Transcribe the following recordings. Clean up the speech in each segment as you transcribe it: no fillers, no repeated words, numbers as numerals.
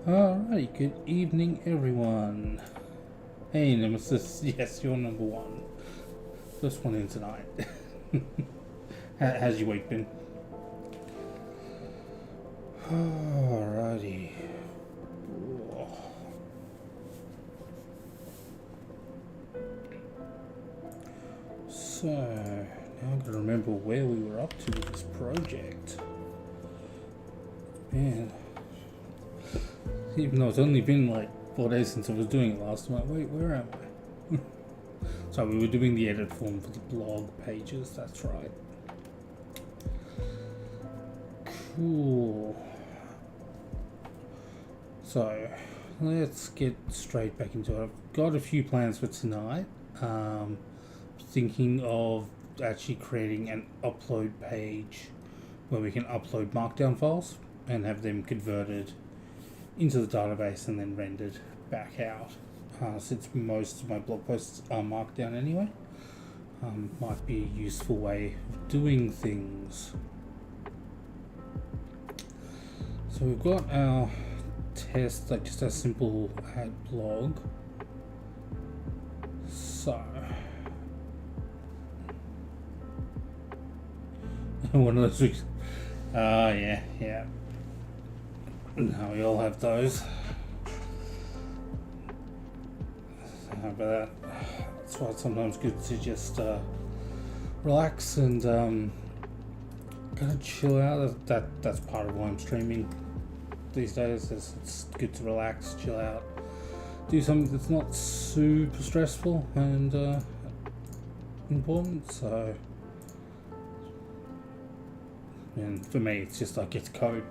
Alrighty, good evening everyone. Hey Nemesis, yes, you're number one. First one in tonight. How's your week been? Alrighty. So, now I've got to remember where we were up to with this project. Man. Even though it's only been like 4 days since I was doing it last time. Wait, where am I? So we were doing the edit form for the blog pages, that's right. Cool. So, let's get straight back into it. I've got a few plans for tonight. Thinking of actually creating an upload page where we can upload markdown files and have them converted into the database and then rendered back out. Since most of my blog posts are markdown anyway, might be a useful way of doing things. So we've got our test, like just a simple ad blog. So one of those weeks. Yeah. No, we all have those. But that's why it's sometimes good to just relax and kind of chill out. That's part of why I'm streaming these days. It's good to relax, chill out, do something that's not super stressful and important. So. And for me, it's just I get to code,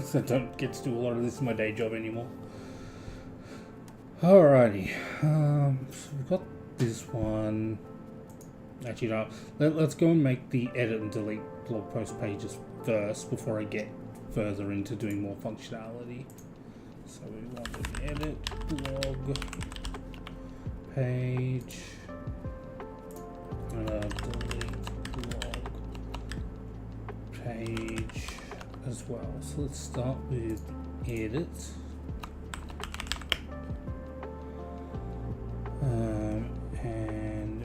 so I don't get to do a lot of this in my day job anymore. Alrighty, so we've got this one. Actually, no, let's go and make the edit and delete blog post pages first before I get further into doing more functionality. So we want to edit blog page, delete blog page as well. So let's start with edit. And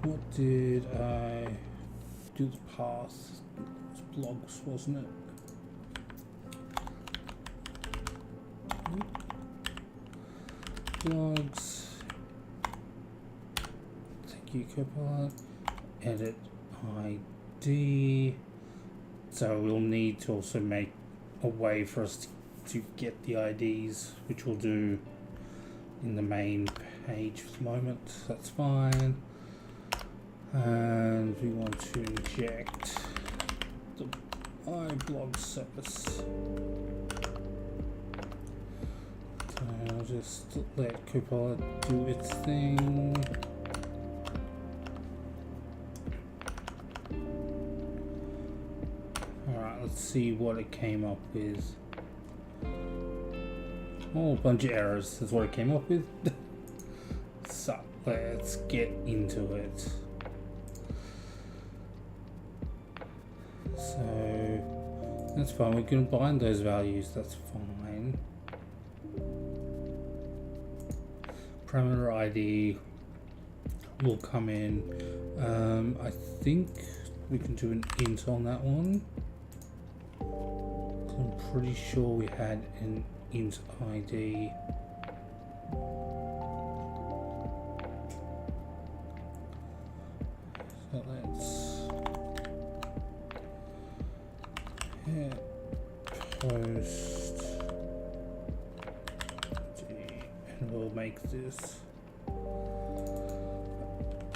what did I do? The path? It was blogs, wasn't it? Blogs. Thank you, Copilot. Edit ID. So we'll need to also make a way for us to get the IDs, which we'll do in the main page for the moment. That's fine. And we want to inject the iBlog service. So I'll just let Copilot do its thing. Let's see what it came up with. Oh, a bunch of errors is what it came up with. So, let's get into it. So, that's fine. We can bind those values. That's fine. Parameter ID will come in. I think we can do an int on that one. I'm pretty sure we had an int ID. So let's hit post and we'll make this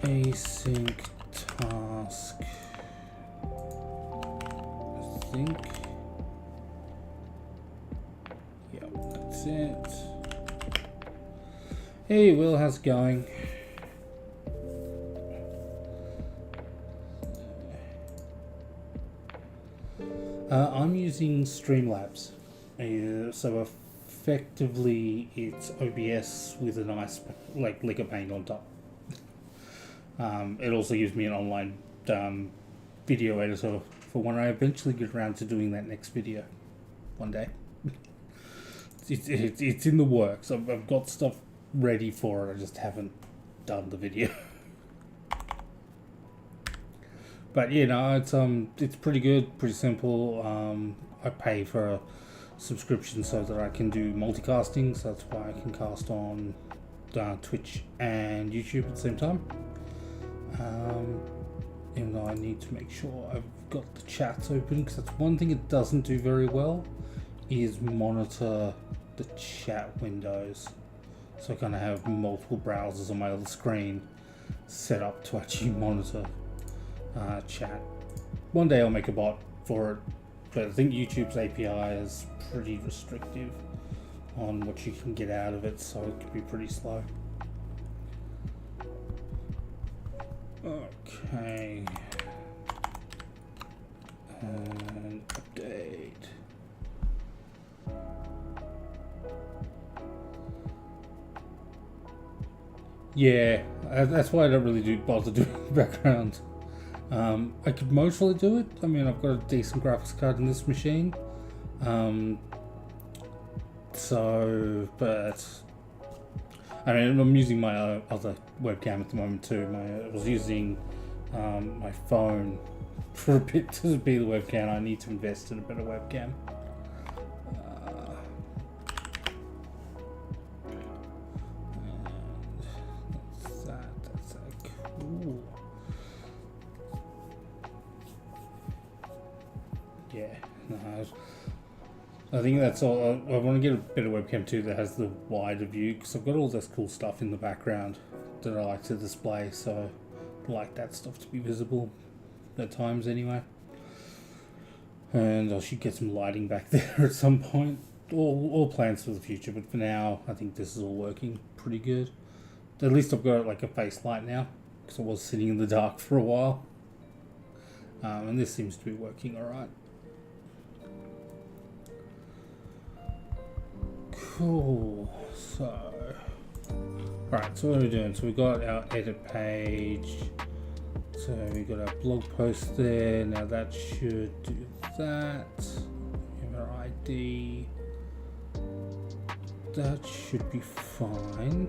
async task. I think. It. Hey Will, how's it going? I'm using Streamlabs, so effectively it's OBS with a nice like liquor paint on top. It also gives me an online video editor for when I eventually get around to doing that next video one day. it's in the works. I've got stuff ready for it. I just haven't done the video. But you know, it's pretty good, pretty simple. I pay for a subscription so that I can do multicasting, so that's why I can cast on Twitch and YouTube at the same time. Even though I need to make sure I've got the chats open, because that's one thing it doesn't do very well, is monitor the chat windows. So I kind of have multiple browsers on my other screen set up to actually monitor chat. One day I'll make a bot for it, but I think YouTube's API is pretty restrictive on what you can get out of it, so it could be pretty slow. Okay. And update. Yeah, that's why I don't really bother doing background. I could mostly do it. I mean, I've got a decent graphics card in this machine. But I mean, I'm using my other webcam at the moment too. I was using my phone for a bit to be the webcam. I need to invest in a better webcam. That's cool. Yeah, no, I think that's all. I want to get a better webcam too that has the wider view, because I've got all this cool stuff in the background that I like to display, so I like that stuff to be visible at times anyway. And I should get some lighting back there at some point. All plans for the future, but for now I think this is all working pretty good. At least I've got like a face light now, because I was sitting in the dark for a while. And this seems to be working alright. Cool. So, alright, so what are we doing? So we got our edit page. So we got our blog post there. Now that should do that. We have our ID. That should be fine.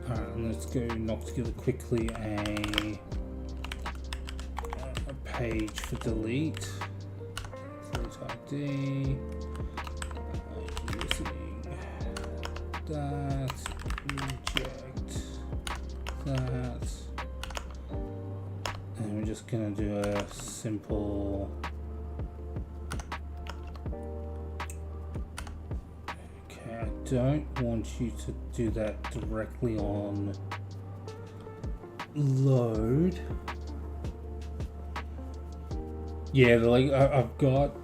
Alright, and let's go knock together quickly a page for delete. ID. Using that. Reject that. And we're just gonna do a simple. Okay, I don't want you to do that directly on load. Yeah, I've got.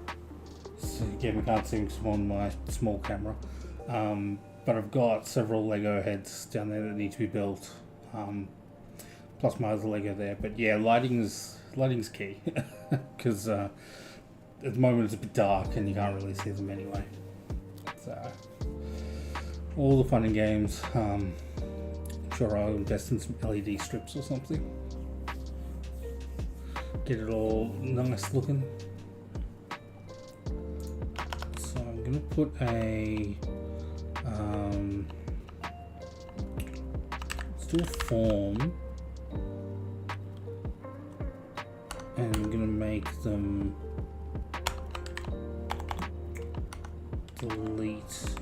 So again, we can't see them on my small camera, but I've got several Lego heads down there that need to be built. Plus my other Lego there, but yeah, lighting's key because at the moment it's a bit dark and you can't really see them anyway. So all the fun and games. I'm sure I'll invest in some LED strips or something. Get it all nice looking. So I'm gonna put a let's do a form, and I'm gonna make them delete.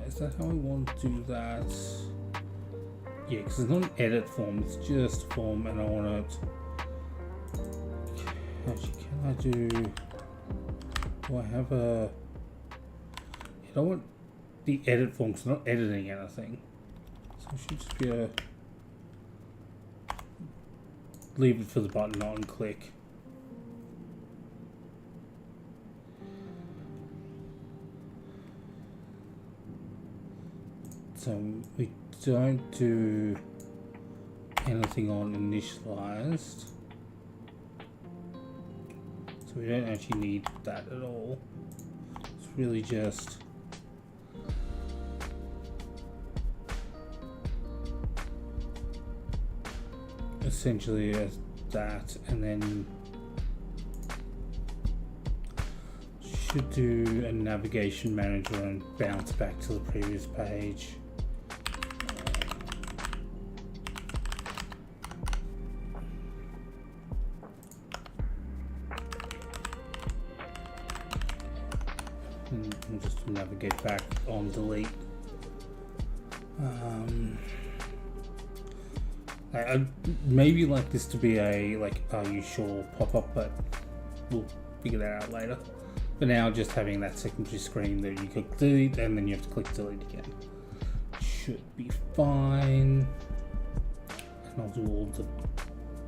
Is that how I want to do that? Yeah, because it's not an edit form, it's just a form, and I want it. Actually, can I do I have a, I don't want the edit form because I'm not editing anything. So I should just be a, leave it for the button, not and click. So we don't do anything on initialized. So we don't actually need that at all. It's really just essentially as that, and then should do a navigation manager and bounce back to the previous page. And just navigate back on delete. I'd maybe like this to be a are you sure pop-up, but we'll figure that out later. For now, just having that secondary screen that you click delete and then you have to click delete again should be fine. And I'll do all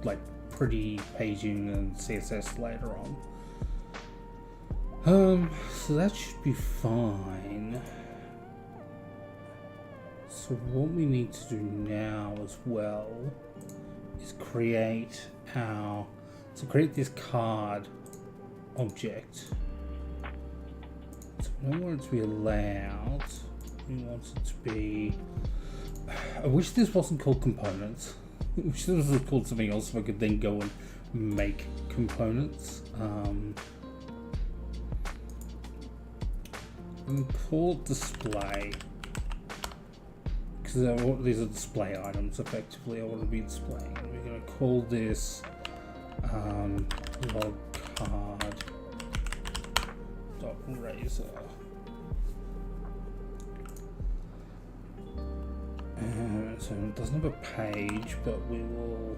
the pretty paging and CSS later on. So that should be fine. So what we need to do now as well is create this card object. So we don't want it to be allowed. We want it to be. I wish this wasn't called components. I wish this was called something else so I could then go and make components. And call it display. These are display items effectively I want to be displaying. We're going to call this log card dot razor. So it doesn't have a page, but we will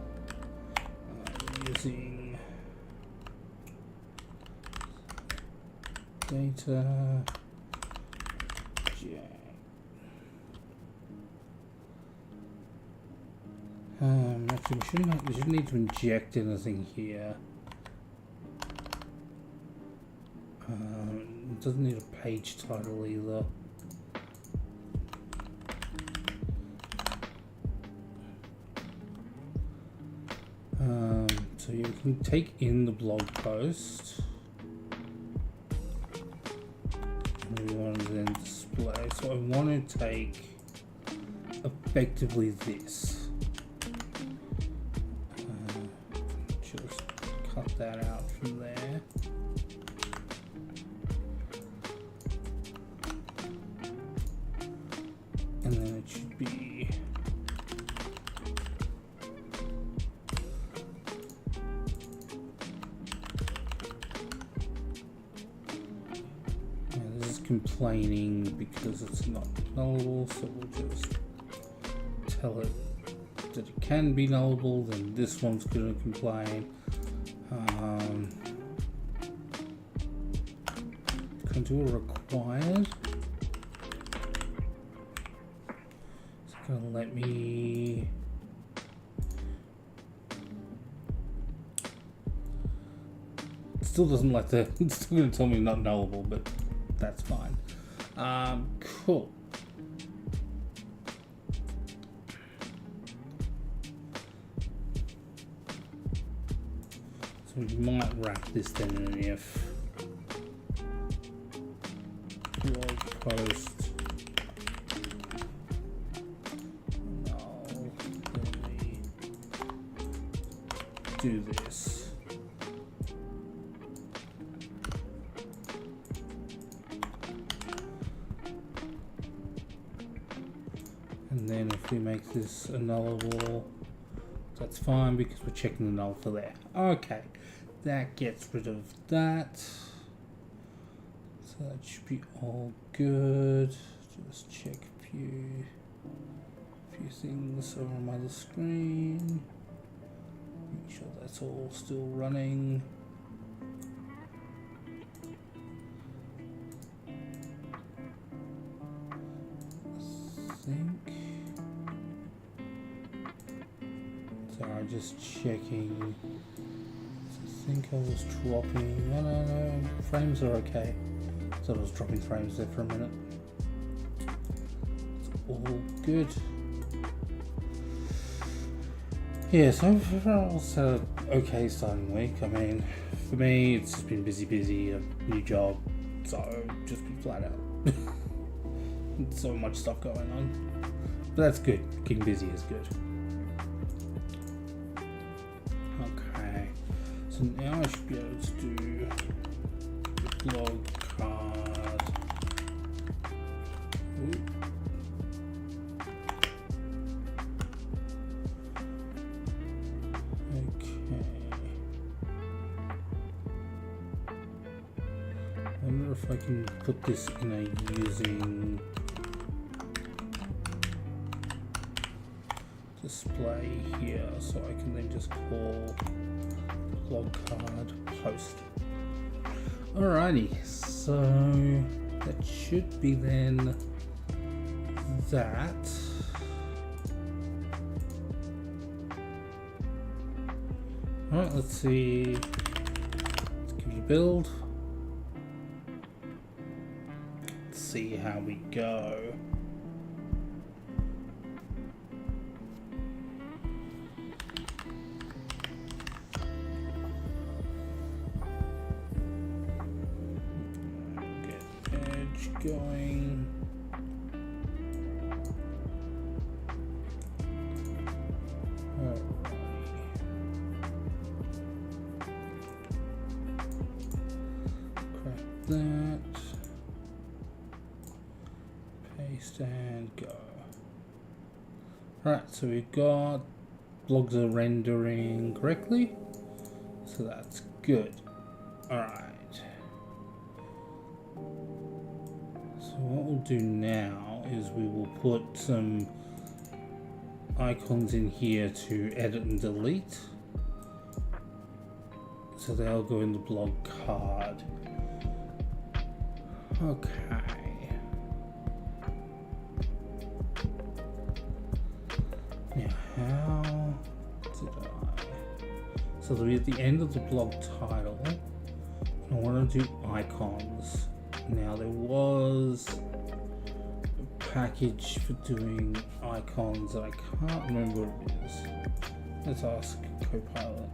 using data. Actually, we shouldn't need to inject anything here. It doesn't need a page title either. So you can take in the blog post. And we want to then display. So I want to take effectively this. Just cut that out from there. And then it should be this is complaining because it's not nullable, so we'll just tell it that it can be nullable. Then this one's going to complain. Can do a required. It's going to let me. It still doesn't like the. It's still going to tell me not nullable, but that's fine. Cool. So we might wrap this then in an if. Blog post null, then we do this. And then if we make this a nullable, that's fine because we're checking the null for there. Okay, that gets rid of that. So that should be all good. Just check a few things over on my other screen. Make sure that's all still running. Sorry, just checking. I think I was dropping. No, frames are okay. So I was dropping frames there for a minute. It's all good. Yeah, so overall it's an okay starting week. I mean, for me, it's just been busy, a new job, so just been flat out. So much stuff going on. But that's good. Keeping busy is good. Okay. So now I should be able to do the blog wonder if I can put this in a using display here, so I can then just call log card post. Alrighty, so that should be then that. Alright, let's see. Let's give it a build. Let's see how we go. Get edge going. That, paste and go. Right, so we've got blogs are rendering correctly, so that's good. Alright, so what we'll do now is we will put some icons in here to edit and delete, so they'll go in the blog card. Okay. Now, how did I? So they'll be at the end of the blog title. I want to do icons. Now, there was a package for doing icons that I can't remember what it is. Let's ask Copilot.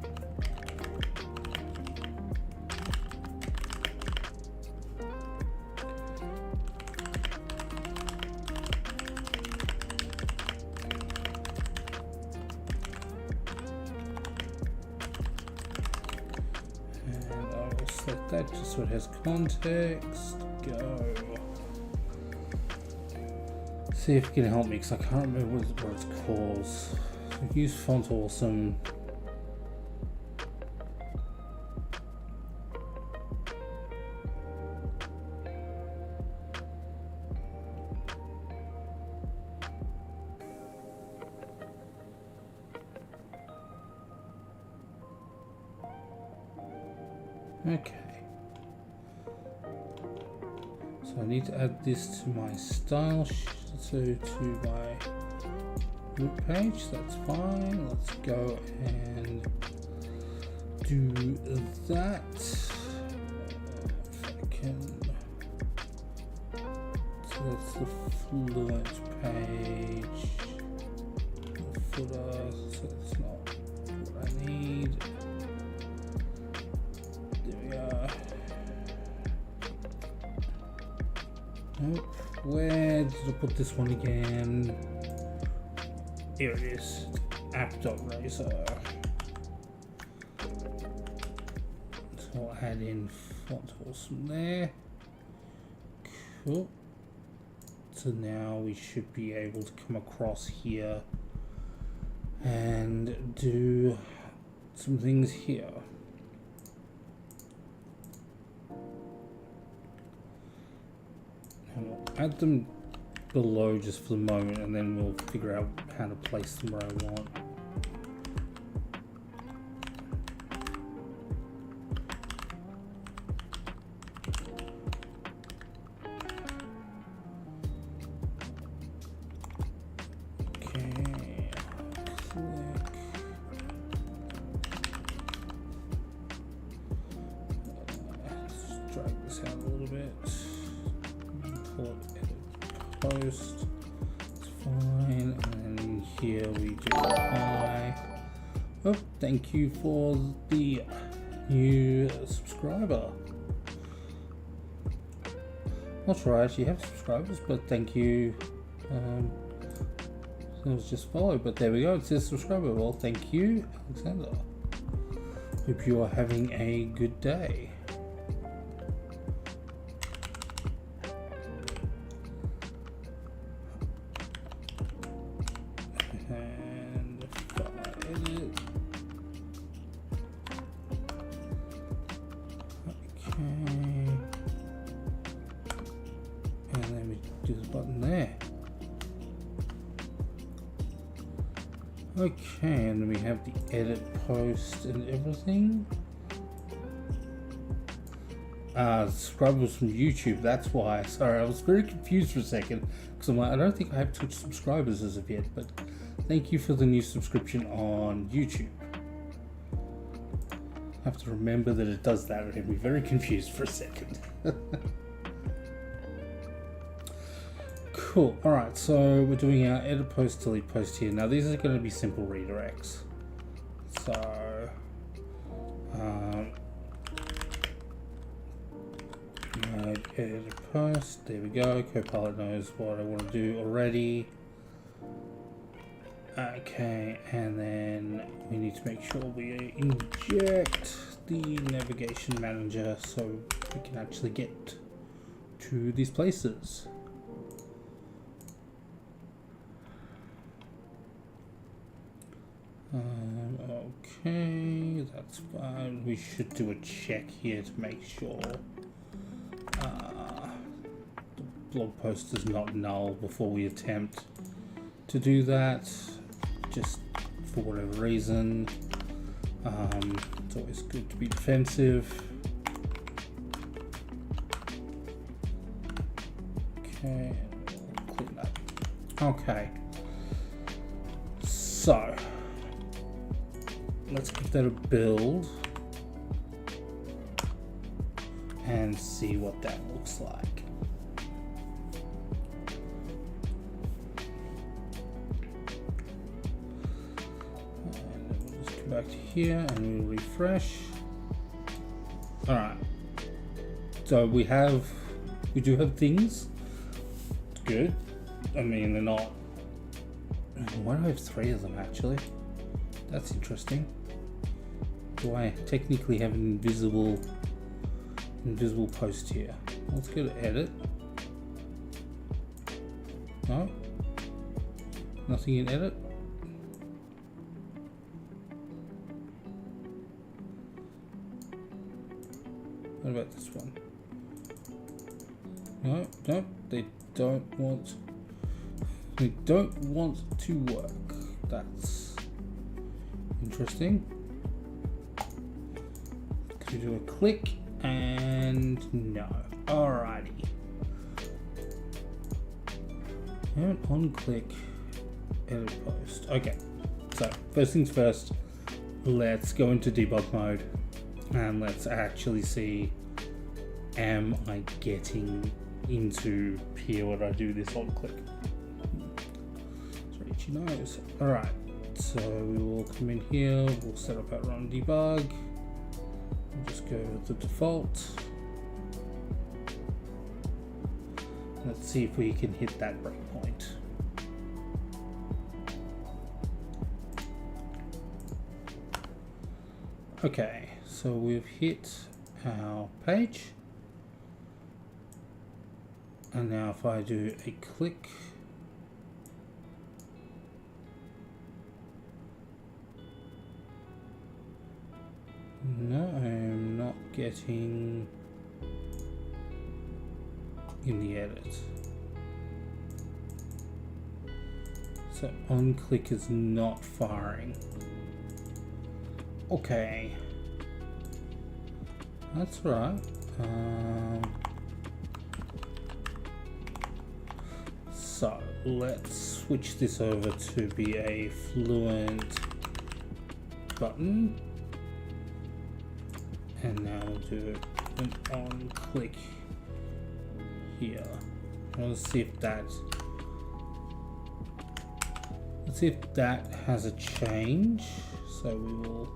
Select that just so it has context. Go. See if it can help me, because I can't remember what it's called. So use Font Awesome. Okay, so I need to add this to my style, so to my root page. That's fine. Let's go and do that. If I can, so that's the Fluent page, the footer, so it's not what I need. Nope. Where did I put this one again? Here it is. App.razor. So I'll add in Font Awesome there. Cool. So now we should be able to come across here and do some things here. And we'll add them below just for the moment, and then we'll figure out how to place them where I want. Okay, click. Let's drag this out a little bit. Pull it, edit post. It's fine. And then here we do hi. Oh, thank you for the new subscriber. Not sure I actually have subscribers, but thank you. It was just follow, but there we go. It says subscriber. Well, thank you, Alexander. Hope you are having a good day. And if I edit, okay. button there. Okay, and then we have the edit post and everything. Subscribers from YouTube, that's why. Sorry, I was very confused for a second because I'm like, I don't think I have Twitch subscribers as of yet, but thank you for the new subscription on YouTube. I have to remember that it does that. It made me very confused for a second. Cool. Alright, so we're doing our edit post, delete post here. Now these are going to be simple redirects. So, edit post. There we go. Copilot knows what I want to do already. Okay, and then we need to make sure we inject the navigation manager so we can actually get to these places. Okay, that's fine. We should do a check here to make sure the blog post is not null before we attempt to do that, just for whatever reason. It's always good to be defensive. Okay, we'll clean that. Okay, so let's give that a build and see what that looks like. And then we'll just come back to here and we'll refresh. Alright, so we do have things. It's good. I mean, they're not. Why do I have 3 of them actually? That's interesting. Do I technically have an invisible post here? Let's go to edit. No? Nothing in edit? What about this one? No, no, they don't want to work. That's interesting. Could we do a click? And no. Alrighty. And on click, edit post. Okay. So first things first, let's go into debug mode and let's actually see, am I getting into here when I do this on click? So itchy nose. Alright. So we will come in here, we'll set up our run debug. We'll just go with the default. Let's see if we can hit that breakpoint. Okay, so we've hit our page. And now if I do a click, no, I'm not getting in the edit. So on click is not firing. Okay, that's right. So let's switch this over to be a fluent button. And now we'll do an on click here. Let's see if that has a change. So we will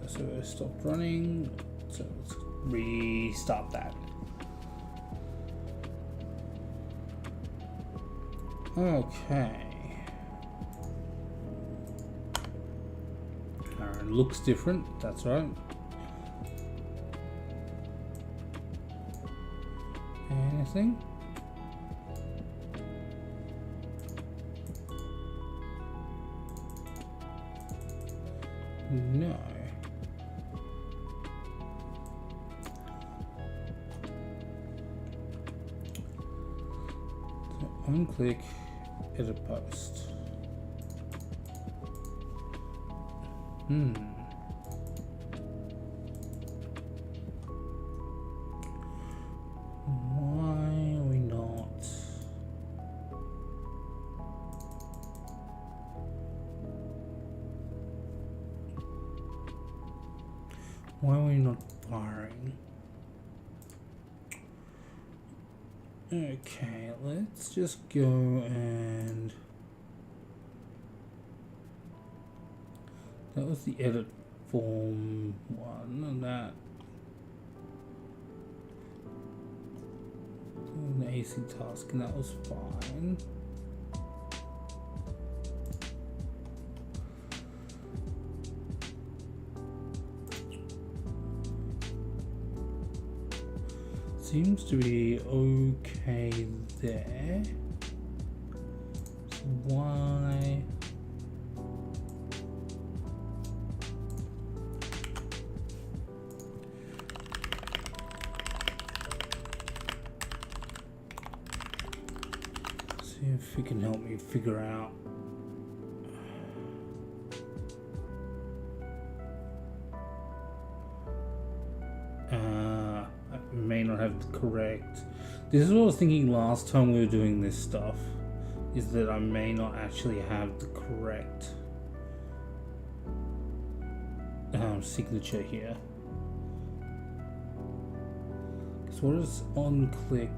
so it stopped running. So let's restart that. Okay. It looks different, that's right. Anything? No. unclick, edit post. Why are we not? Why are we not firing? Okay, let's just go and that was the edit form one, and that the AC task, and that was fine. Seems to be okay there. So why? See if you can help me figure out. I may not have the correct. This is what I was thinking last time we were doing this stuff, is that I may not actually have the correct signature here. So what is on click?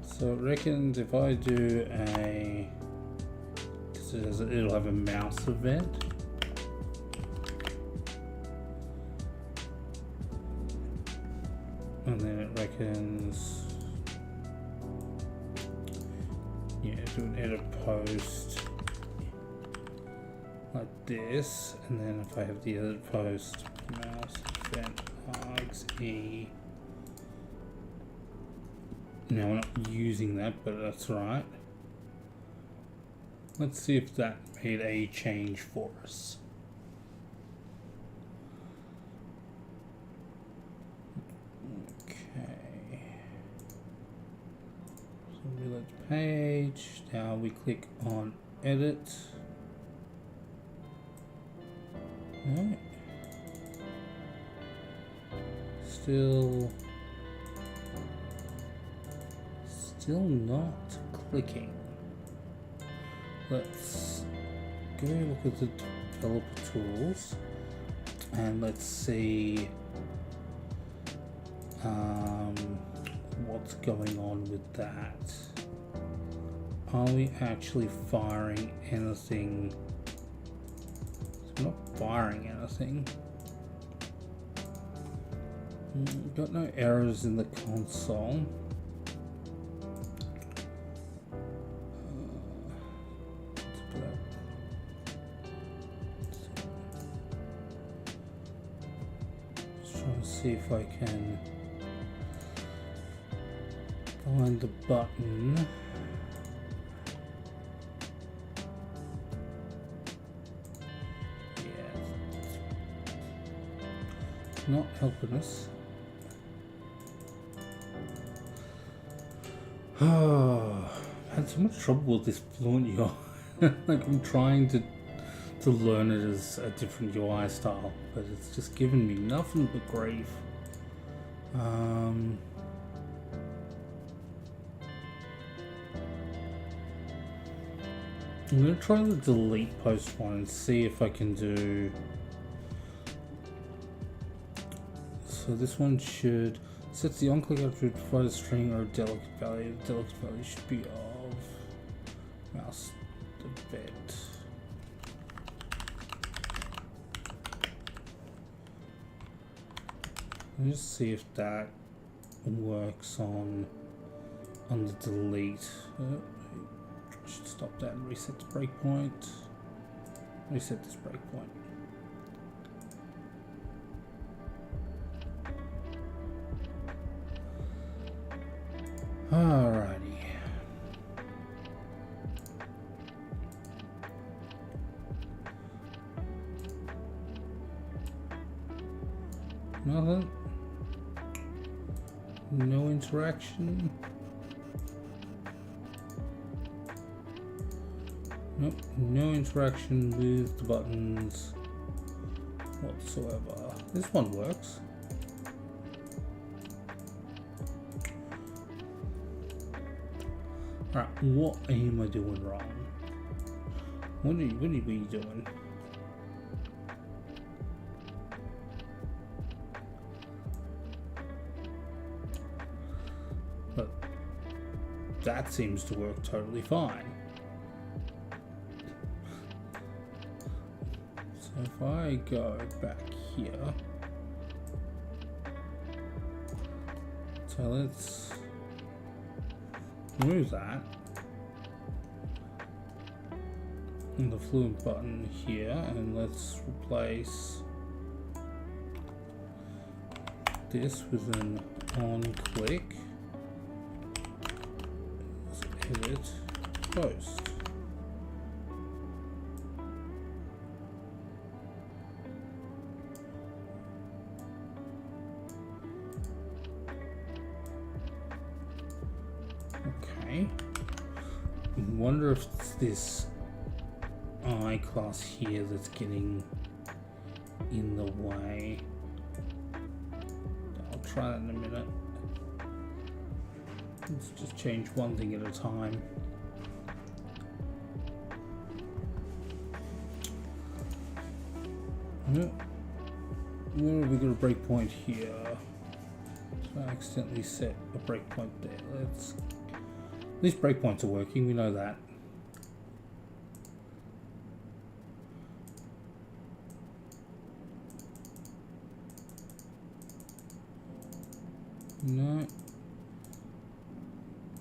So it reckons if I do a, because it'll have a mouse event. And then it reckons, yeah, do an edit post like this, and then if I have the edit post, mouse event args e. Now we're not using that, but that's right. Let's see if that made a change for us. Page. Now we click on edit. Right. Still not clicking. Let's go look at the developer tools and let's see what's going on with that. Are we actually firing anything? So we're not firing anything. Got no errors in the console. Just trying to see if I can find the button. Not helping us. Oh, I had so much trouble with this Fluent UI. Like I'm trying to learn it as a different UI style, but it's just given me nothing but grief. I'm gonna try the delete post one and see if I can do. So this one should set the on-click attribute to provide a string or a delegate value. The delegate value should be of mouse event. Let me just see if that works on the delete. I should stop that and reset the breakpoint. Reset this breakpoint. Alrighty. Nothing. No interaction. Nope, no interaction with the buttons whatsoever. This one works. Alright, what am I doing wrong? What are we doing? But that seems to work totally fine. So if I go back here, so let's remove that. And the fluent button here, and let's replace this with an on click. Let's edit post. Okay. I wonder if it's this I class here that's getting in the way. I'll try that in a minute. Let's just change one thing at a time. Where have we got a breakpoint here? So I accidentally set a breakpoint there. At least breakpoints are working, we know that. No,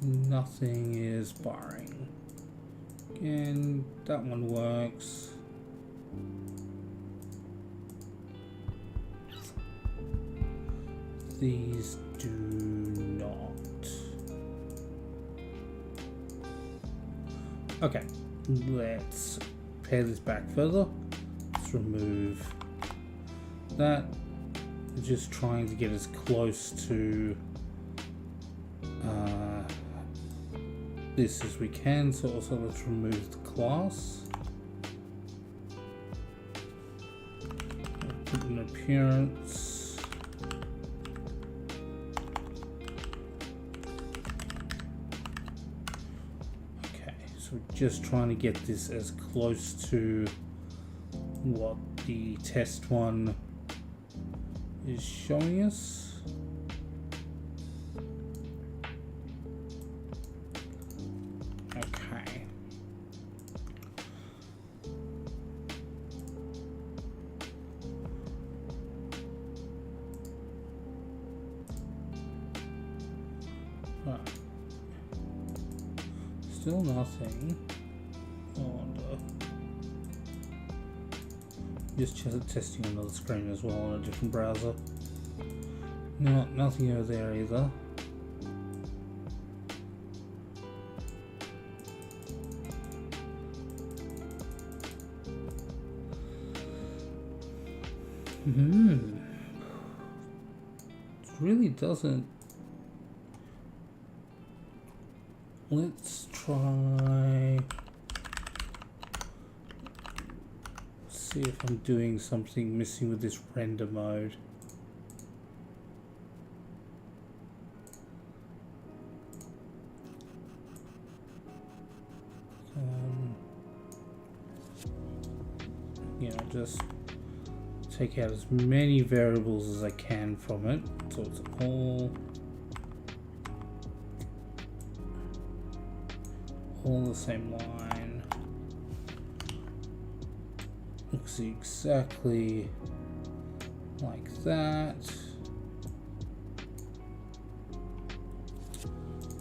nothing is barring. Again, that one works. These do not. Okay, let's pare this back further. Let's remove that. Just trying to get as close to this as we can. So also let's remove the class. Put an appearance. Okay, so we're just trying to get this as close to what the test one is showing us. Okay. Right. Still nothing. I wonder. Just testing another screen as well on a different browser. No, nothing over there either. It really doesn't. Let's try. See if I'm doing something missing with this render mode. Just take out as many variables as I can from it, so it's all the same line. Looks exactly like that.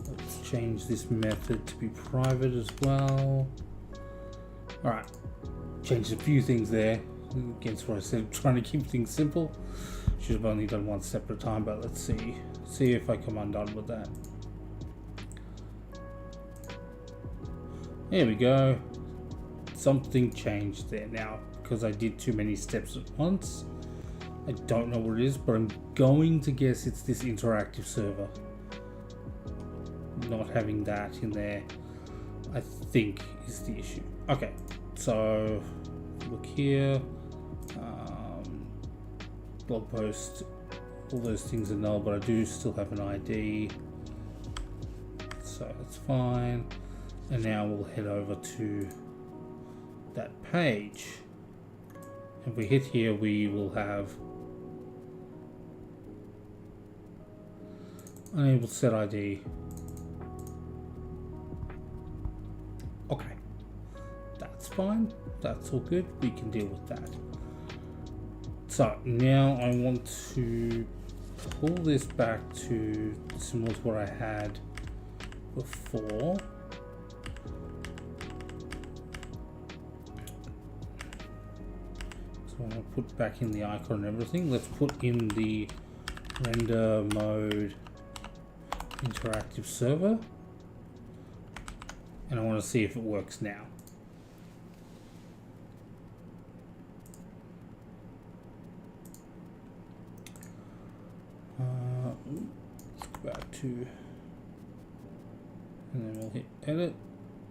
Let's change this method to be private as well. Alright, changed a few things there against what I said, trying to keep things simple. Should have only done one step at a time, but let's see if I come undone with that. There we go. Something changed there now because I did too many steps at once. I don't know what it is, but I'm going to guess it's this interactive server. Not having that in there, I think, is the issue. Okay, so look here, blog post, all those things are null, but I do still have an ID, so that's fine. And now we'll head over to that page. If we hit here, we will have unable to set ID. Okay, that's fine, that's all good, we can deal with that. So now I want to pull this back to similar to what I had before. So I'm going to put back in the icon and everything. Let's put in the render mode interactive server. And I want to see if it works now. Let's go back to, and then we'll hit edit.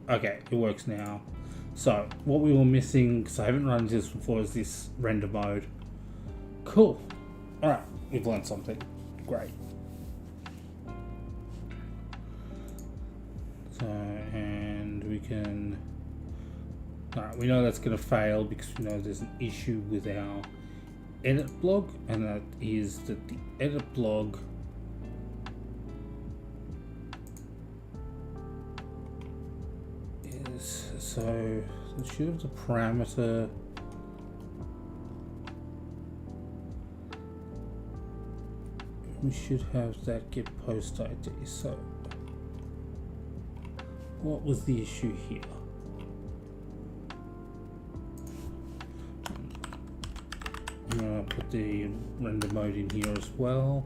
Okay, it works now. So what we were missing, because I haven't run into this before, is this render mode. Cool. All right, we've learned something. Great. So, and we can, alright, we know that's going to fail because we know there's an issue with our edit blog, and that is that the edit blog is, so it should have the parameter, we should have that get post ID. So what was the issue here? I'm going to put the render mode in here as well.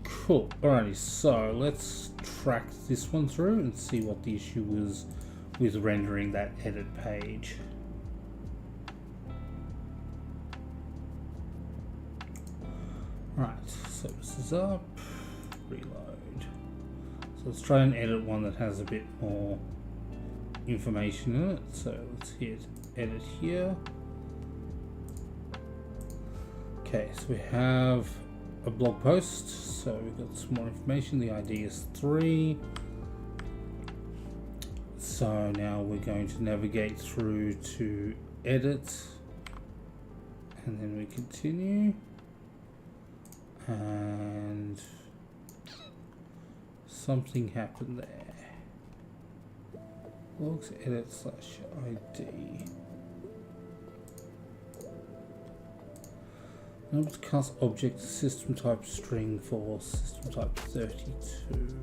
Cool. Alrighty, so let's track this one through and see what the issue was with rendering that edit page. Right, services up. Reload. So let's try and edit one that has a bit more information in it. So let's hit edit here. Okay, so we have a blog post. So we've got some more information. The ID is 3. So now we're going to navigate through to edit, and then we continue, and something happened there. Logs edit / ID. Number to cast object system type string for system type 32.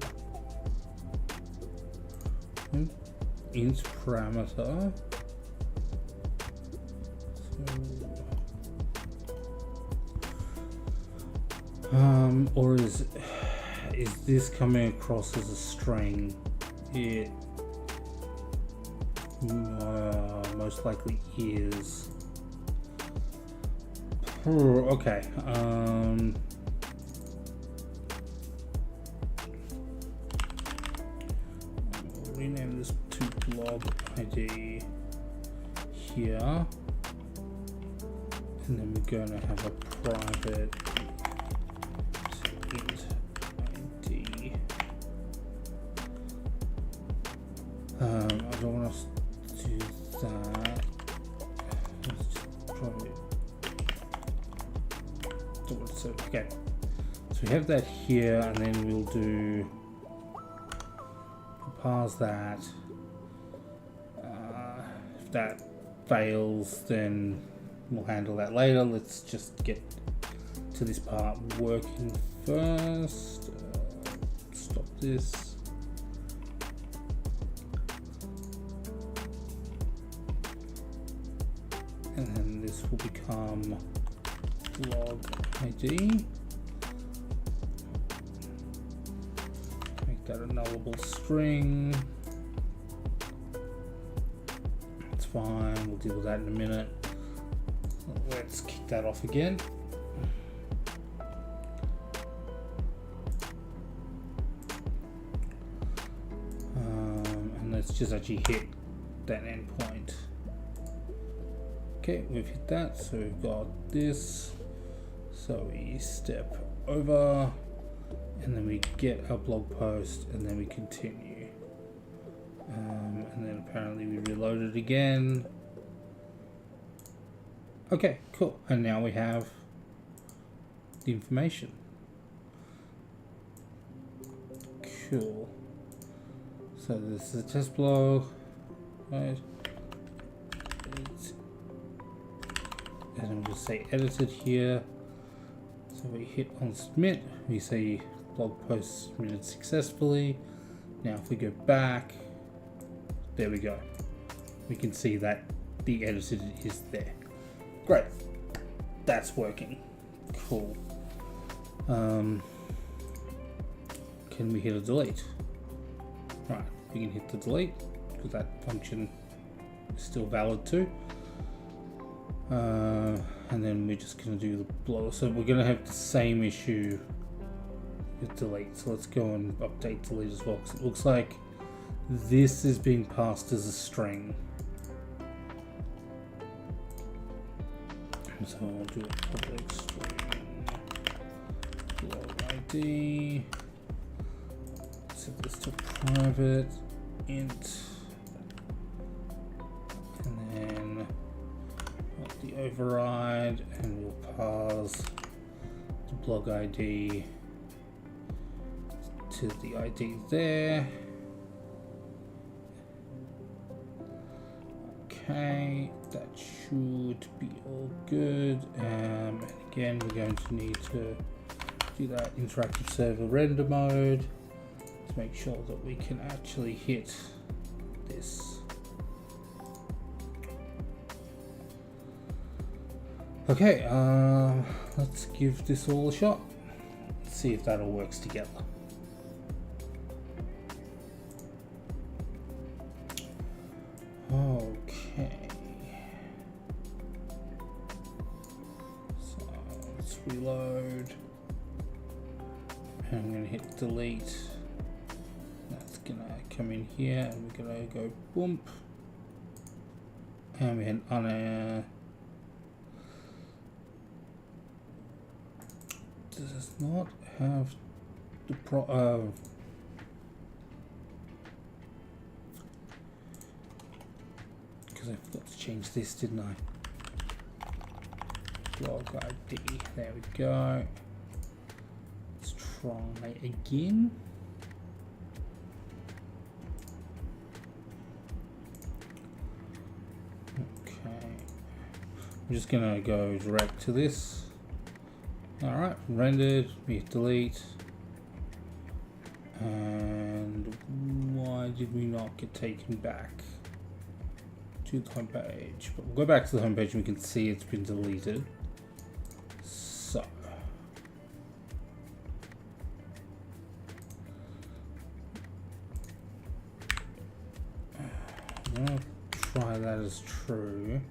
Int parameter. Or is this coming across as a string? It most likely is. Okay. We'll rename this to blog ID here, and then we're going to have a private int ID. I don't want us to do that. Let's just probably do it. So okay, so we have that here, and then we'll parse that. If that fails, then we'll handle that later. Let's just get to this part working first. Stop this. And then this will become log ID. Make that a nullable string. That's fine. We'll deal with that in a minute. Let's kick that off again. And let's just actually hit that endpoint. Okay, we've hit that. So we've got this. So we step over, and then we get our blog post, and then we continue. And then apparently we reload it again. Okay, cool. And now we have the information. Cool. So this is a test blog, right? And then we'll say edited here. So we hit on submit. We say blog post submitted successfully. Now if we go back, there we go. We can see that the edited is there. Great. That's working. Cool. Can we hit a delete? Right, we can hit the delete because that function is still valid too. And then we're just going to do the blog. So we're going to have the same issue with delete. So let's go and update delete as well, because it looks like this is being passed as a string. So I'll do a public string blog ID. Set this to private int, and then the override, and we'll pass the blog ID to the ID there. Okay, that should be all good. And again, we're going to need to do that interactive server render mode to make sure that we can actually hit this. Okay, let's give this all a shot. See if that all works together. Okay. So let's reload. And I'm going to hit delete. That's going to come in here, and we're going to go boom. And we hit on a. Does not have the because I forgot to change this, didn't I? Blog ID. There we go. Let's try again. Okay. I'm just gonna go direct to this. Alright, rendered, we hit delete. And why did we not get taken back to the home page? But we'll go back to the home page and we can see it's been deleted. So I'm gonna try that as true,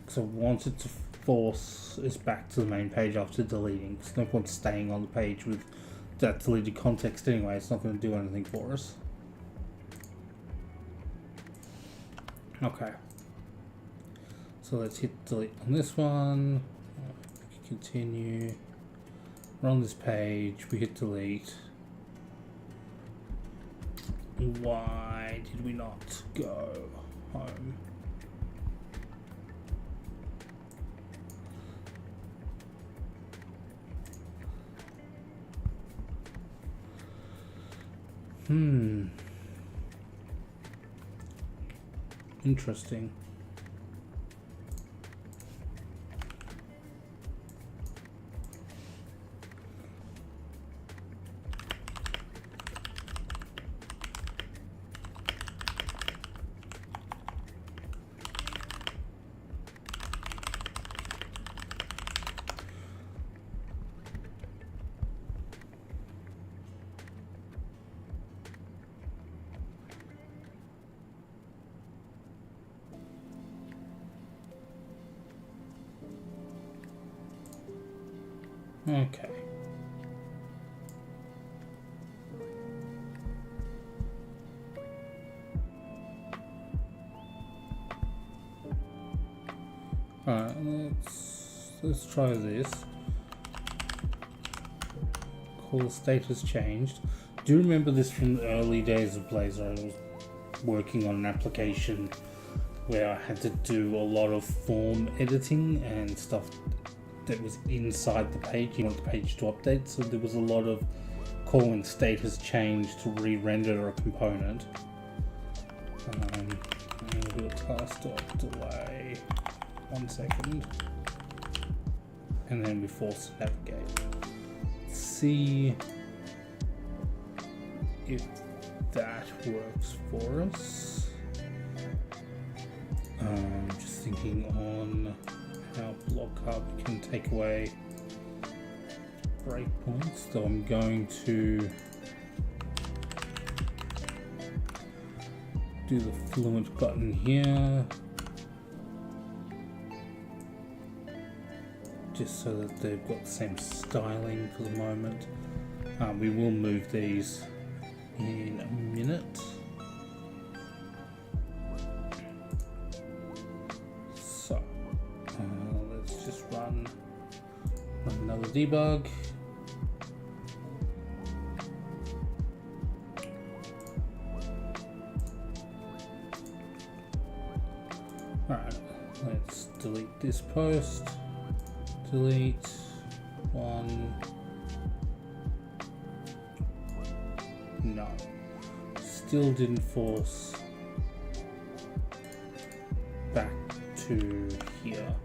because I wanted to force us back to the main page after deleting. There's no point staying on the page with that deleted context anyway. It's not going to do anything for us. Okay, so let's hit delete on this one. Continue. We're on this page, we hit delete. Why did we not go home? Interesting. Okay. Alright, let's try this. Call status changed. Do you remember this from the early days of Blazor? I was working on an application where I had to do a lot of form editing and stuff that was inside the page. You want the page to update, so there was a lot of calling status change to re-render a component. And do a task delay. 1 second, and then we force navigate. See if that works for us. Just thinking on how block hub can take away breakpoints. So I'm going to do the fluent button here, just so that they've got the same styling for the moment. We will move these in a minute. So let's just run another debug. Alright, let's delete this post. Delete one. No, still didn't force back to here.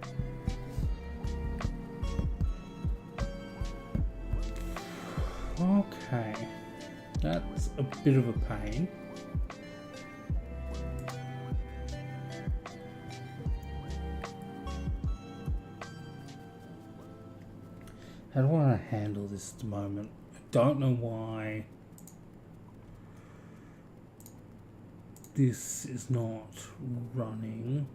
Okay, that's a bit of a pain. How do I want to handle this at the moment? I don't know why this is not running.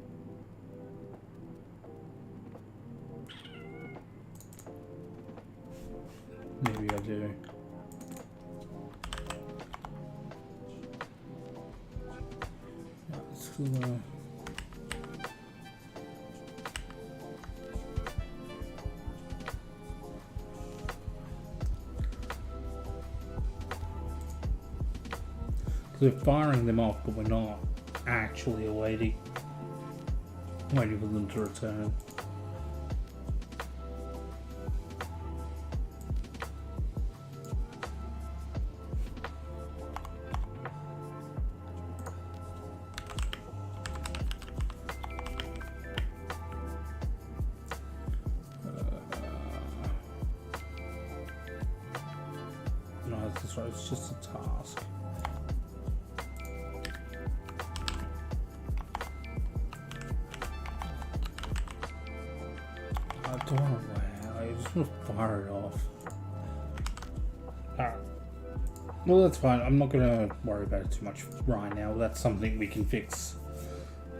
Maybe I do. Let's we're firing them off, but we're not actually waiting for them to return. No, that's right, it's just a task. I don't want to, I just want to fire it off. Alright. Well, that's fine. I'm not going to worry about it too much right now. That's something we can fix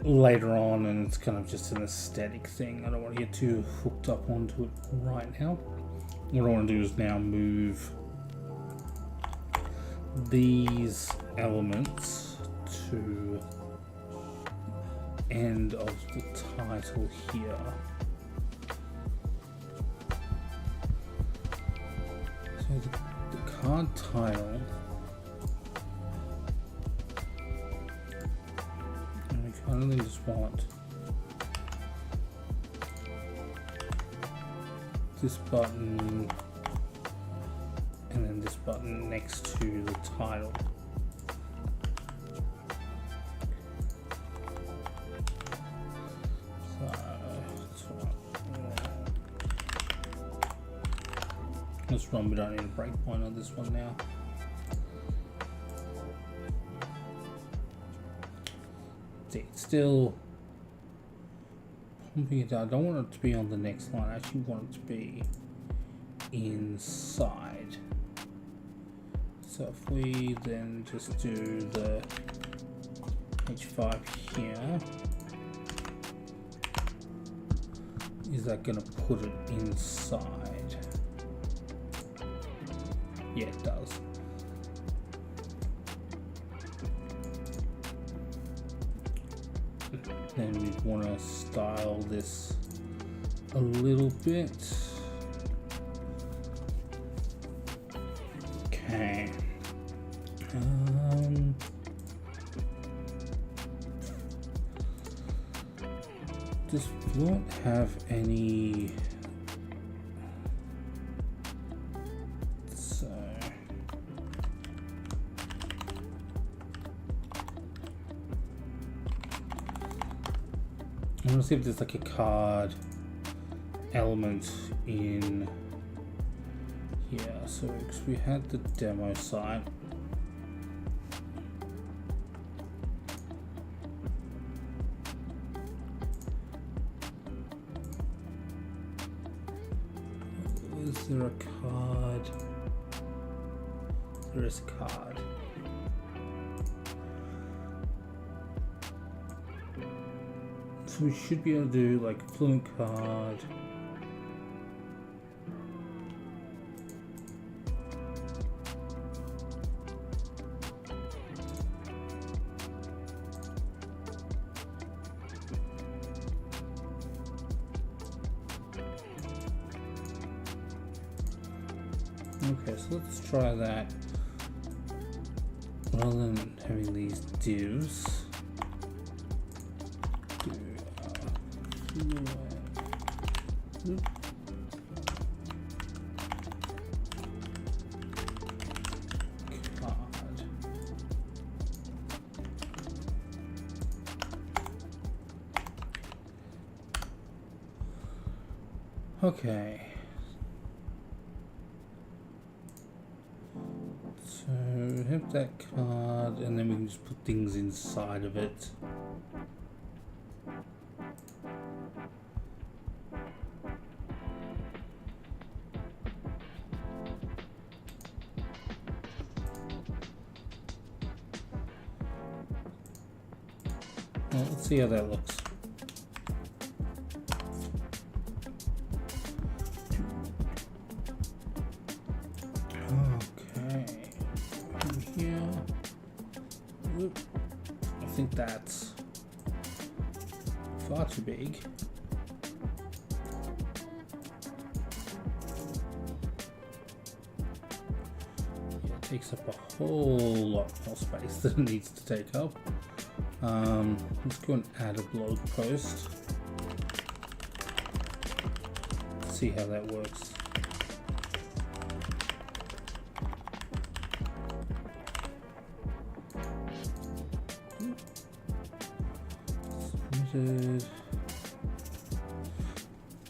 later on, and it's kind of just an aesthetic thing. I don't want to get too hooked up onto it right now. What I want to do is now move these elements to end of the title here. So the card title, and we kind of just want this button and then this button next to the title. This one, we don't need a breakpoint on this one now. See, it's still pumping it down. I don't want it to be on the next line. I actually want it to be inside. So if we then just do the H5 here, is that going to put it inside? Yeah, it does. Then we want to style this a little bit. Okay. Does Fluent have any? So I want to see if there's like a card element in here. So because we had the demo site. Is there a card? There is a card. So we should be able to do like Fluent card. Okay, so let's try that. Rather than having these divs, do card. Okay. So have that card, and then we can just put things inside of it. Well, let's see how that looks. I think that's far too big. Yeah, it takes up a whole lot more space than it needs to take up. Let's go and add a blog post. See how that works.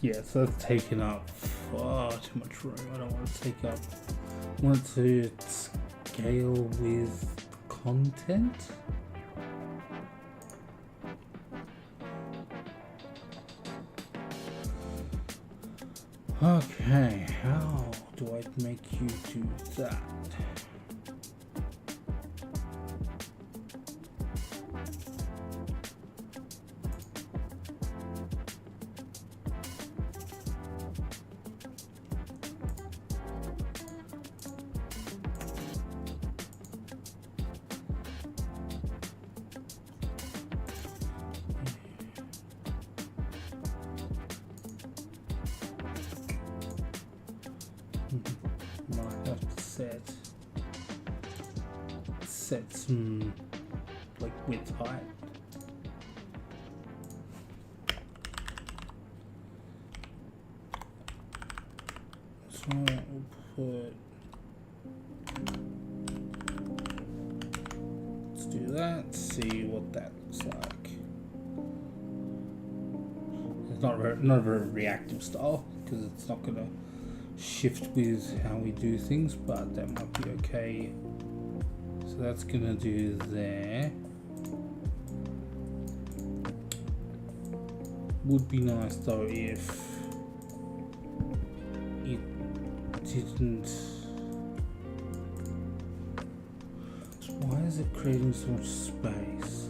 Yeah, so that's taking up far too much room. I don't want to take up. I want it to scale with content. Okay, how do I make you do that? Might have to set some like width height. So we'll put, let's do that, see what that looks like. It's not a very reactive style because it's not gonna shift with how we do things, but that might be okay. So that's gonna do there. Would be nice though if it didn't. Why is it creating so much space?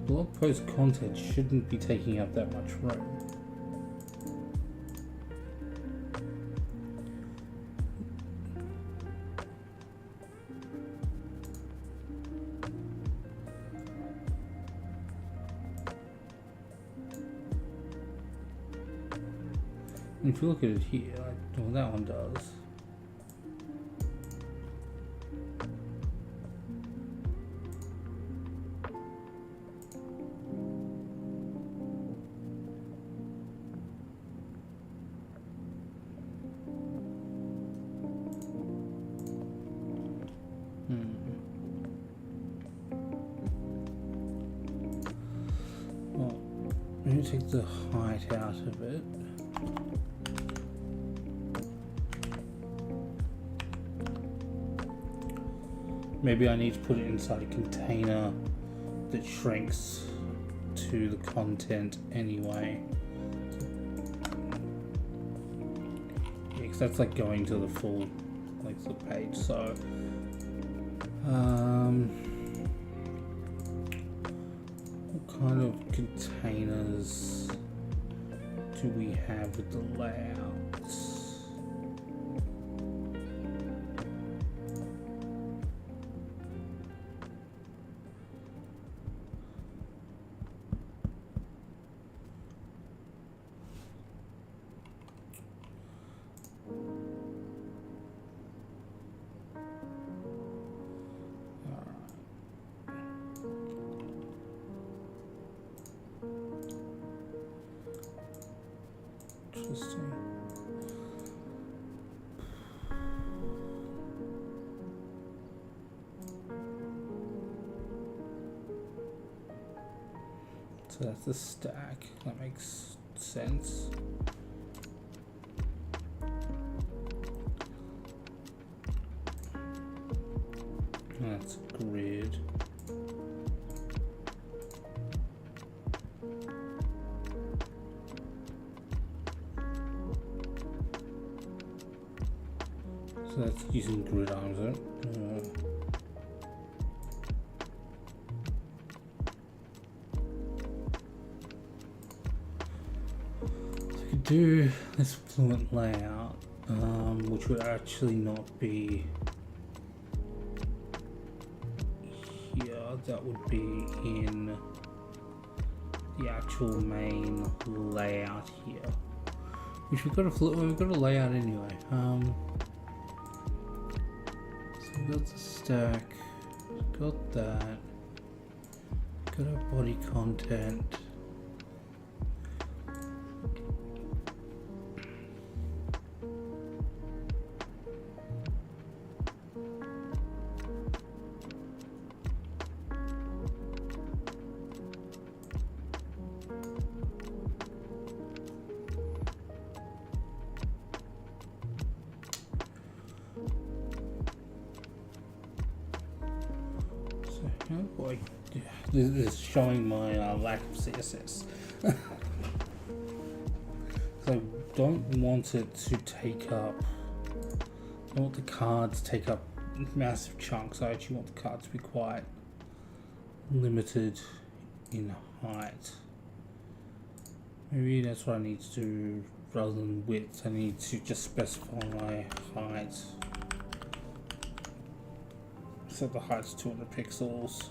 blog post content shouldn't be taking up that much room. If you look at it here, well, that one does. Well, let me take the height out of it. Maybe I need to put it inside a container that shrinks to the content anyway. Yeah, because that's like going to the full length of the page. So, what kind of containers do we have with the layouts? Interesting. So that's the stack. That makes sense. That's grid. So that's using grid arms, right? So we could do this fluent layout, which would actually not be here. That would be in the actual main layout here, which we've got a layout anyway. Got the stack, got that, got our body content. Oh boy, this is showing my lack of CSS. I don't want it to take up, I don't want the cards to take up massive chunks. I actually want the cards to be quite limited in height. Maybe that's what I need to do rather than width. I need to just specify my height. So the height's 200 pixels.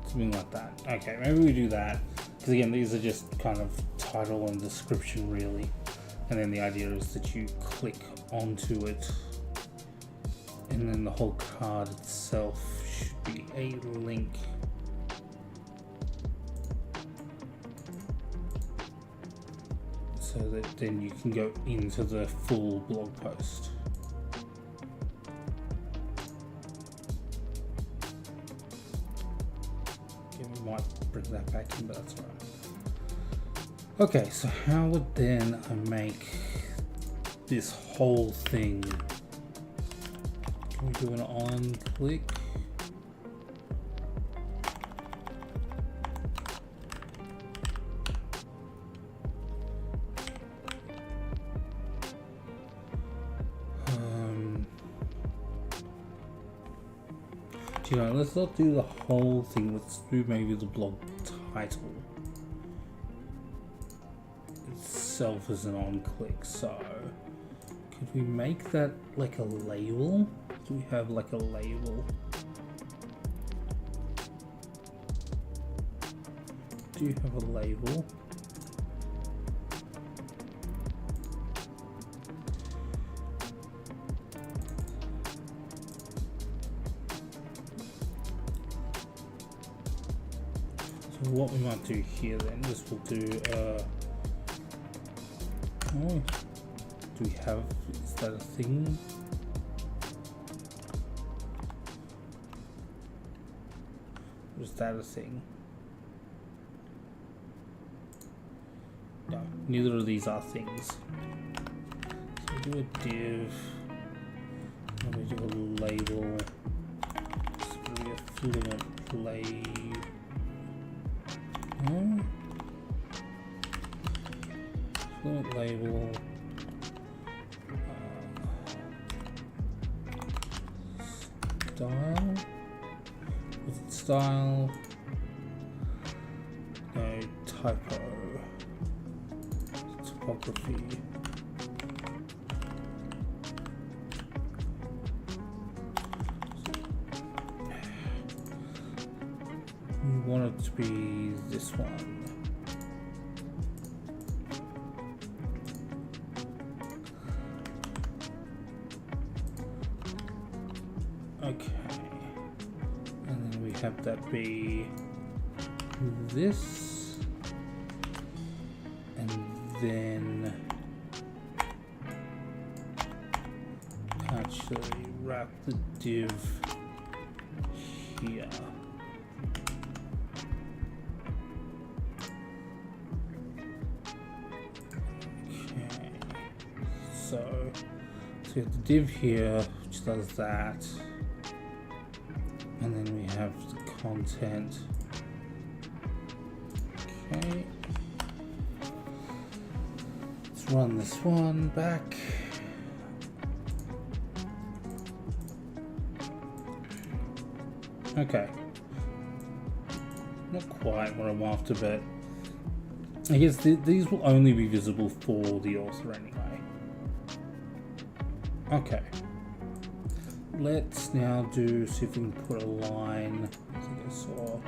Something like that. Okay, maybe we do that. Because again, these are just kind of title and description really. And then the idea is that you click onto it. And then the whole card itself should be a link. So that then you can go into the full blog post. Okay, we might bring that back in, but that's alright. Okay, so how would then I make this whole thing? Can we do an on click? actually no, let's not do the whole thing, let's do maybe the blog title itself as an on-click. So could we make that like a label? Do we have like a label? Do you have a label? So what we might do here then is we'll do oh, do we have, is that a thing? Or is that a thing? No, neither of these are things. So we do a div, and we do a label. It's going to be a fluent label. Fluent label. Style. With style. No typo. Topography. We want it to be this one. Okay. And then we have that be this. And then actually wrap the div here. Okay, so we have the div here which does that, and then we have the content. Okay. Run this one back. Okay. Not quite what I'm after, but I guess these will only be visible for the author anyway. Okay. Let's now see if we can put a line. I think I saw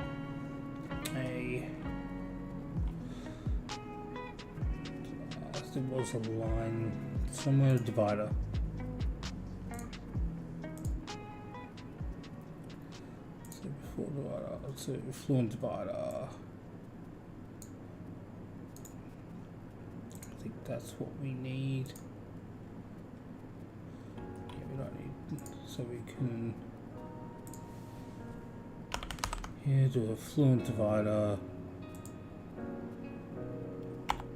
there was a line somewhere, a divider. So before divider, so fluent divider. I think that's what we need. Yeah, we don't need, so we can here do a fluent divider,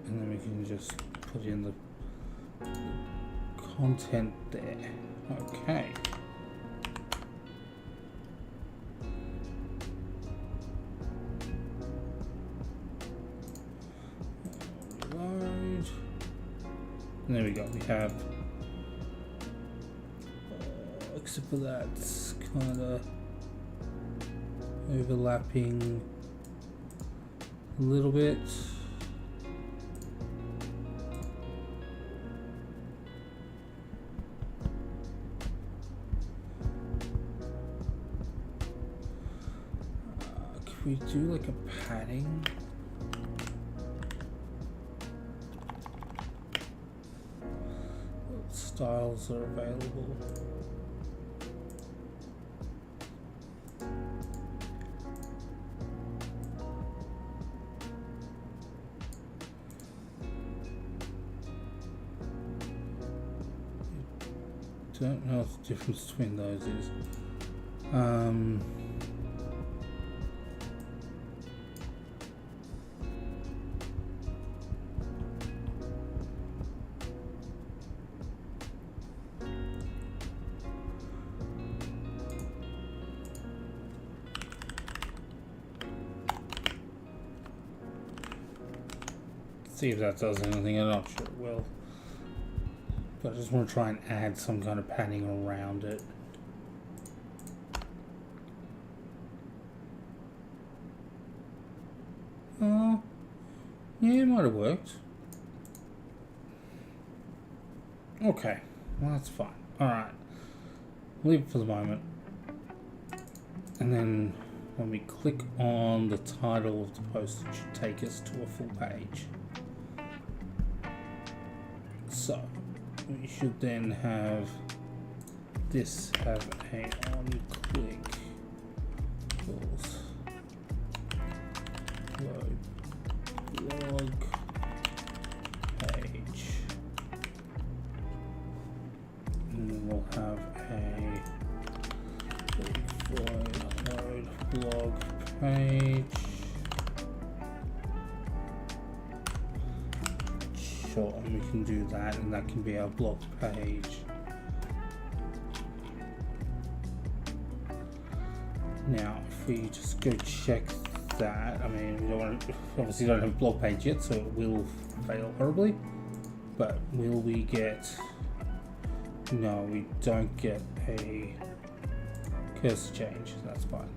and then we can just put in the content there. Okay. Reload. And there we go. We have, except for that's kind of overlapping a little bit. We do like a padding. What styles are available? Don't know what the difference between those is. See if that does anything. I'm not sure it will, but I just want to try and add some kind of padding around it. Yeah, it might have worked. Okay, well that's fine. Alright, leave it for the moment. And then when we click on the title of the post, it should take us to a full page. So, we should then have this have a on-click pause. Load blog page. And then we'll have a load blog page. Sure, and we can do that, and that can be our blog page. Now, if we just go check that, I mean, we don't want to, obviously don't have a blog page yet, so it will fail horribly. But will we get? No, we don't get a cursor change. That's fine.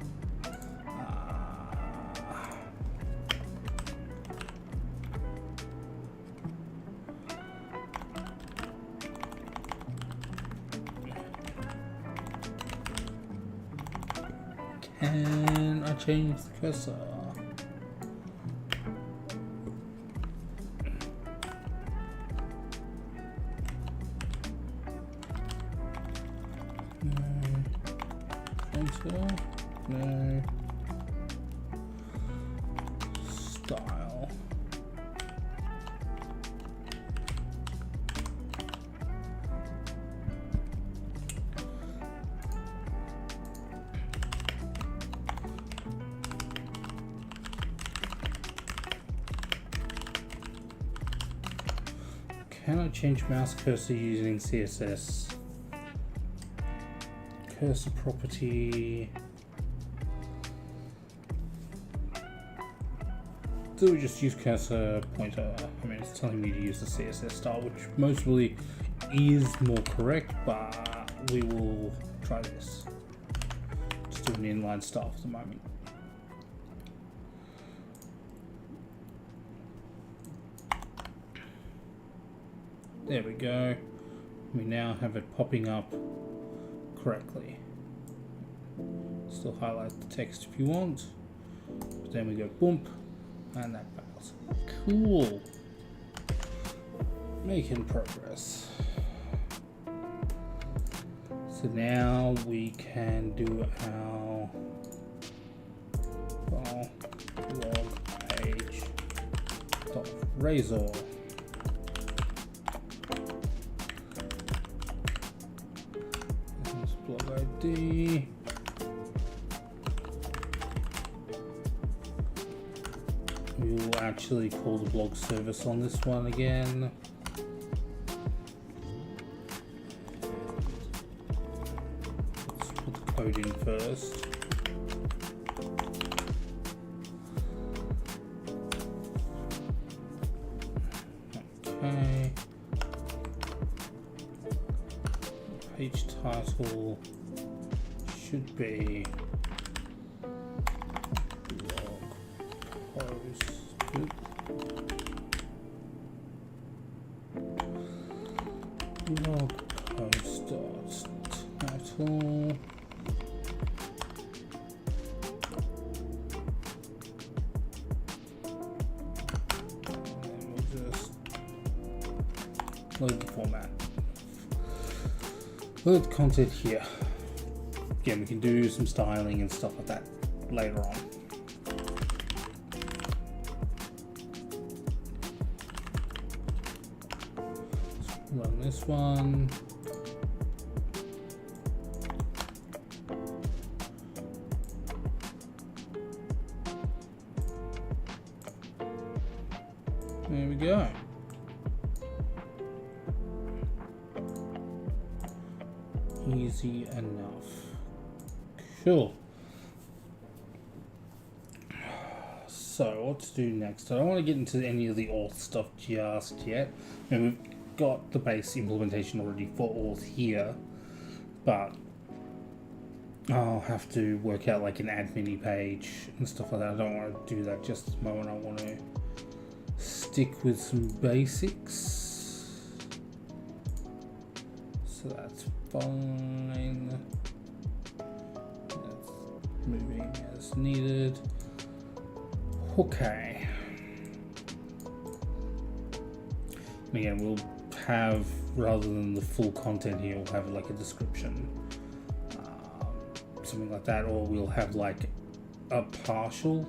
Can I change the cursor? Enter. No. Style. Can I change mouse cursor using CSS? Cursor property. Do we just use cursor pointer? I mean, it's telling me to use the CSS style, which mostly is more correct, but we will try this. Just do an inline style for the moment. There we go. We now have it popping up correctly. Still highlight the text if you want. But then we go bump, and that fails. Cool. Making progress. So now we can do our blog page dot razor. Blog ID. We will actually call the blog service on this one again. Let's put the code in first. Okay. Page title should be blog post. Blog post dot title. And we'll just load the format. Load content here. Again, we can do some styling and stuff like that later on. Let's run this one. There we go. Easy enough. Cool. So what to do next? I don't want to get into any of the auth stuff just yet. I mean, we've got the base implementation already for auth here, but I'll have to work out like an add mini page and stuff like that. I don't want to do that just at the moment. I want to stick with some basics. So that's fine. That's moving as needed. Okay. And again, we'll have, rather than the full content here, we'll have like a description, something like that, or we'll have like a partial,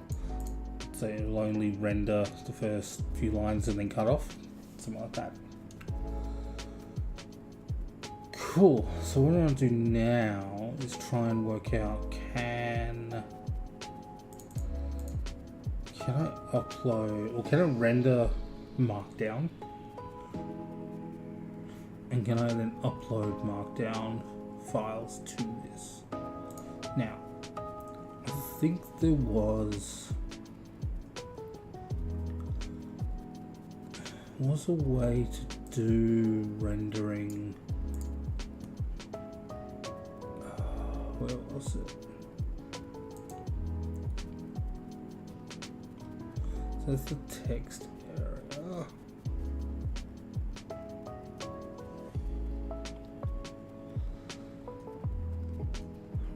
so it'll only render the first few lines and then cut off, something like that. Cool. So what I'm going to do now is try and work out, can I upload, or can I render Markdown? And can I then upload Markdown files to this? Now, I think there was a way to do rendering. Where was it? So that's the text area.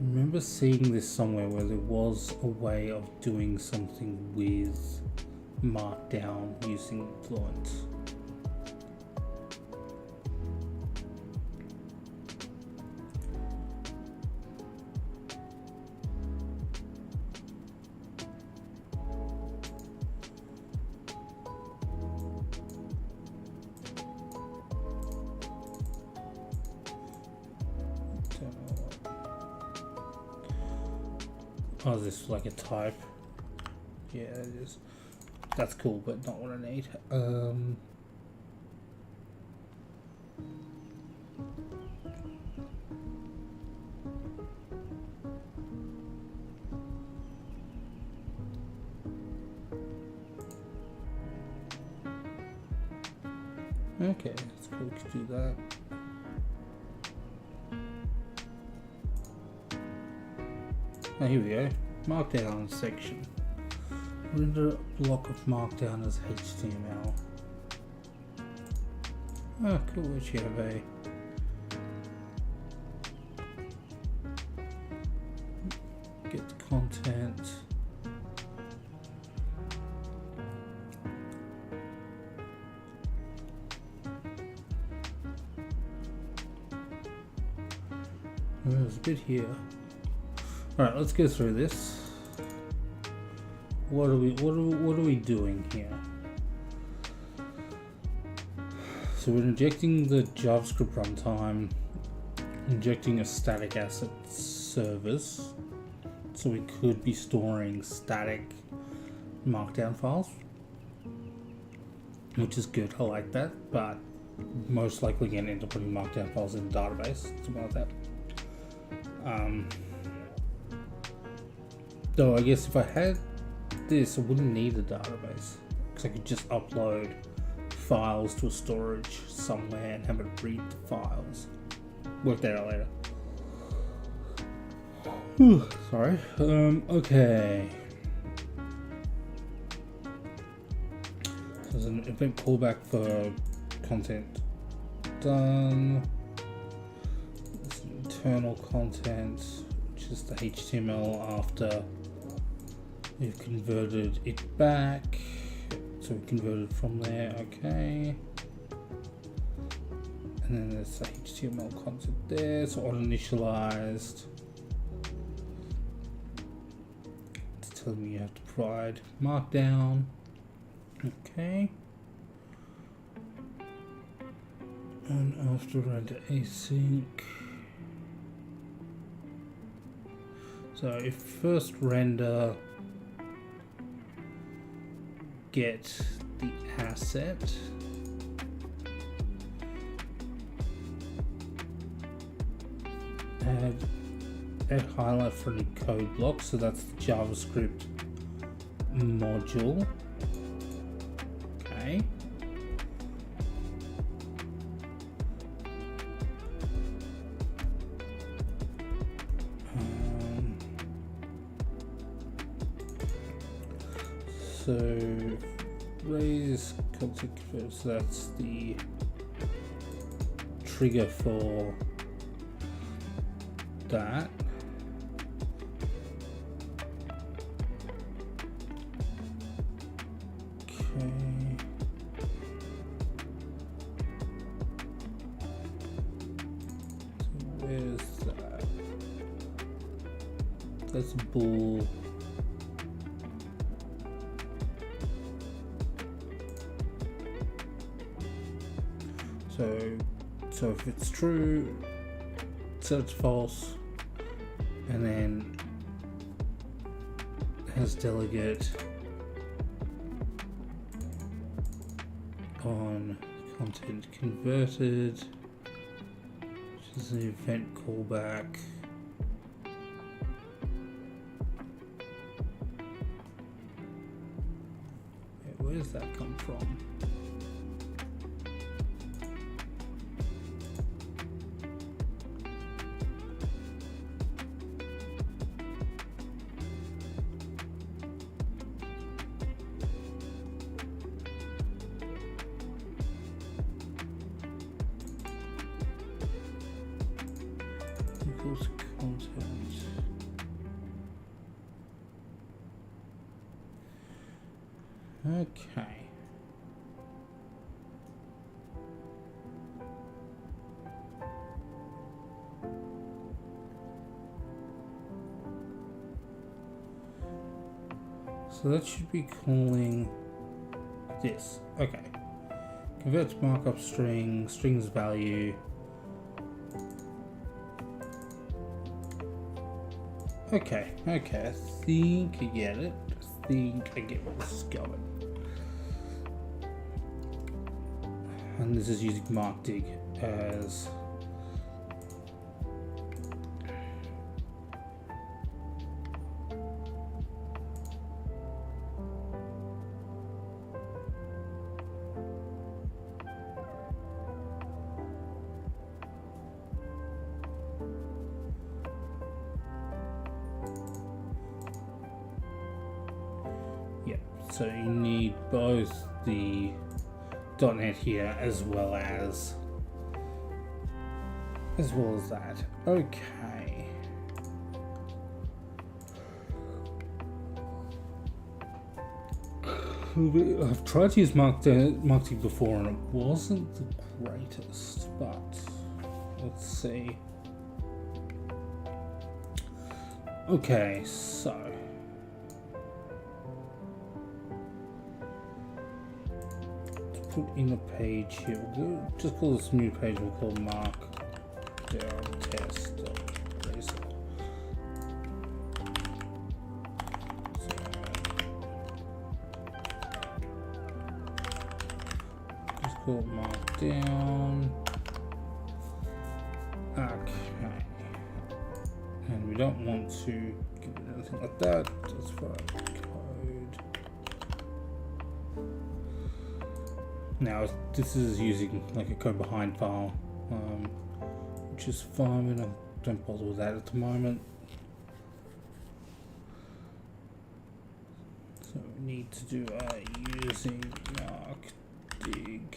I remember seeing this somewhere where there was a way of doing something with Markdown using Fluent. Oh, is this like a type? Yeah, it is. That's cool, but not what I need. Okay, it's cool to do that. Oh, here we go. Markdown section. Render block of Markdown as HTML. Oh, cool. We should have a get the content. There's a bit here. Alright, let's go through this. What are we doing here? So we're injecting the JavaScript runtime, injecting a static asset service, so we could be storing static Markdown files, which is good. I like that, but most likely going to end up putting Markdown files in a database, something like that. Though I guess if I had this, I wouldn't need a database, because I could just upload files to a storage somewhere and have it read the files. Work that out later. Sorry. Okay. There's an event callback for content done. There's internal content, which is the HTML after we've converted it back. So we converted from there, okay. And then there's the HTML content there, so auto initialized. It's telling me you have to provide Markdown. Okay. And after render async. So if first render get the asset, add highlight for the code block, so that's the JavaScript module. Okay. So raise contact converter, so that's the trigger for that. Okay. So where's that? That's bull. So if it's true, so it's false, and then has delegate on content converted, which is an event callback. Where does that come from? Equals content. Okay. So that should be calling this. Okay. Converts markup string, strings value. Okay, I think I get it. I think I get where this is going. And this is using markdig as so you need both the .NET here as well as that. Okay. I've tried to use markdig before and it wasn't the greatest, but let's see. Okay, so put in a page here. We'll just call this a new page. We'll call markdown test. Just call it markdown. Okay. And we don't want to give it anything like that. Just fine. Now this is using like a code behind file, which is fine. We don't bother with that at the moment. So we need to do using markdig,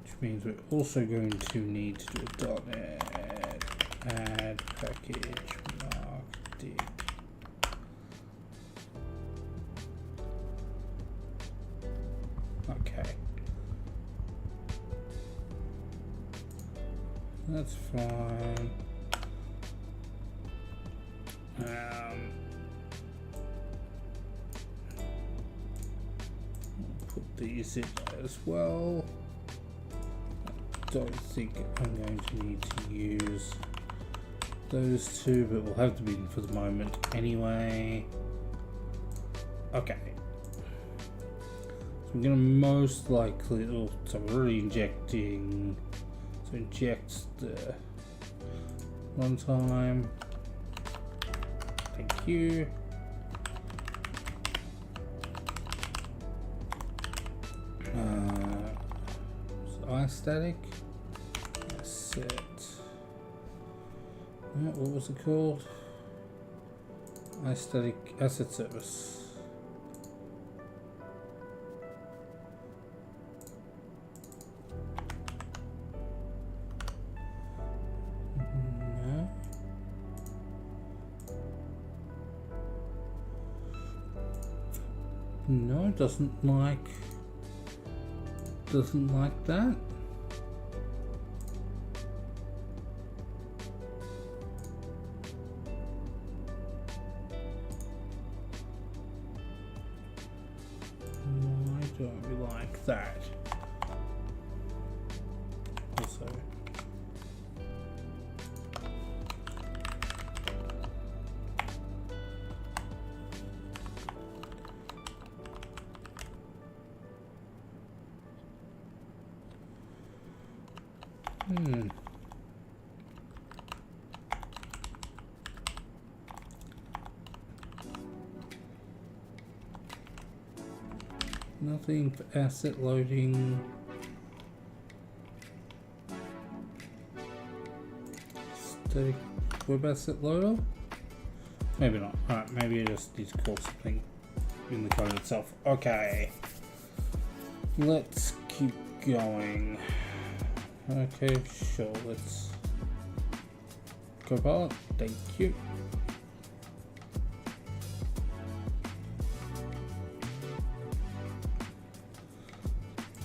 which means we're also going to need to do a .NET add package markdig. Okay, that's fine. Put these in as well. I don't think I'm going to need to use those two, but we'll have to be for the moment anyway. Okay. We're going to most likely, so we're already injecting, so inject the runtime. Thank you. So iStatic, set, what was it called? iStatic asset service. No, doesn't like that. Why don't we like that? Also, nothing for asset loading. Static web asset loader? Maybe not. Alright, maybe I just need to call something in the code itself. Okay. Let's keep going. Okay, sure, let's Copilot, thank you.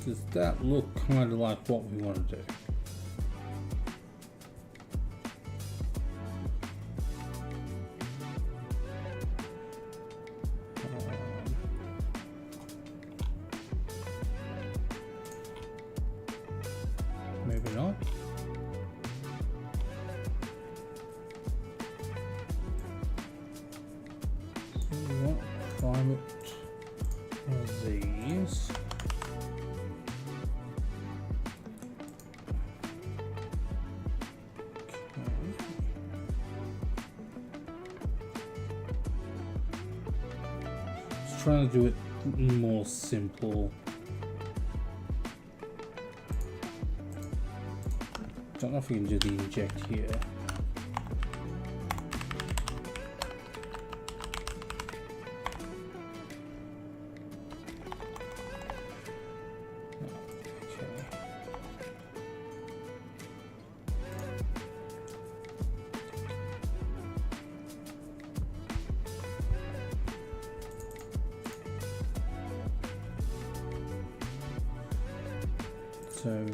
Does that look kind of like what we want to do? Maybe not. So we want private of these. Trying to do it more simple. Don't know if we can do the inject here. So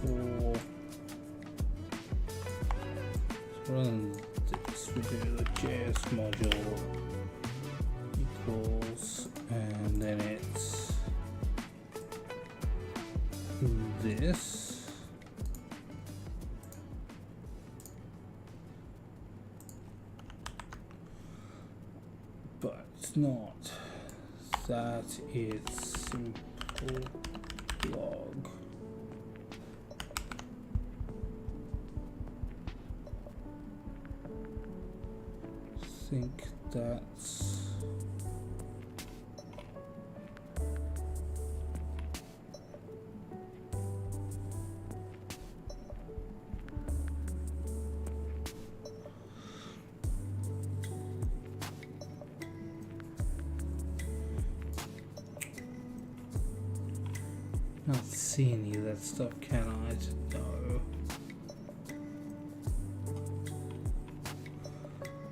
for run this, we do the JS module equals, and then it's this. But it's not. That is simple log. Think that's not see any of that stuff, can I? No.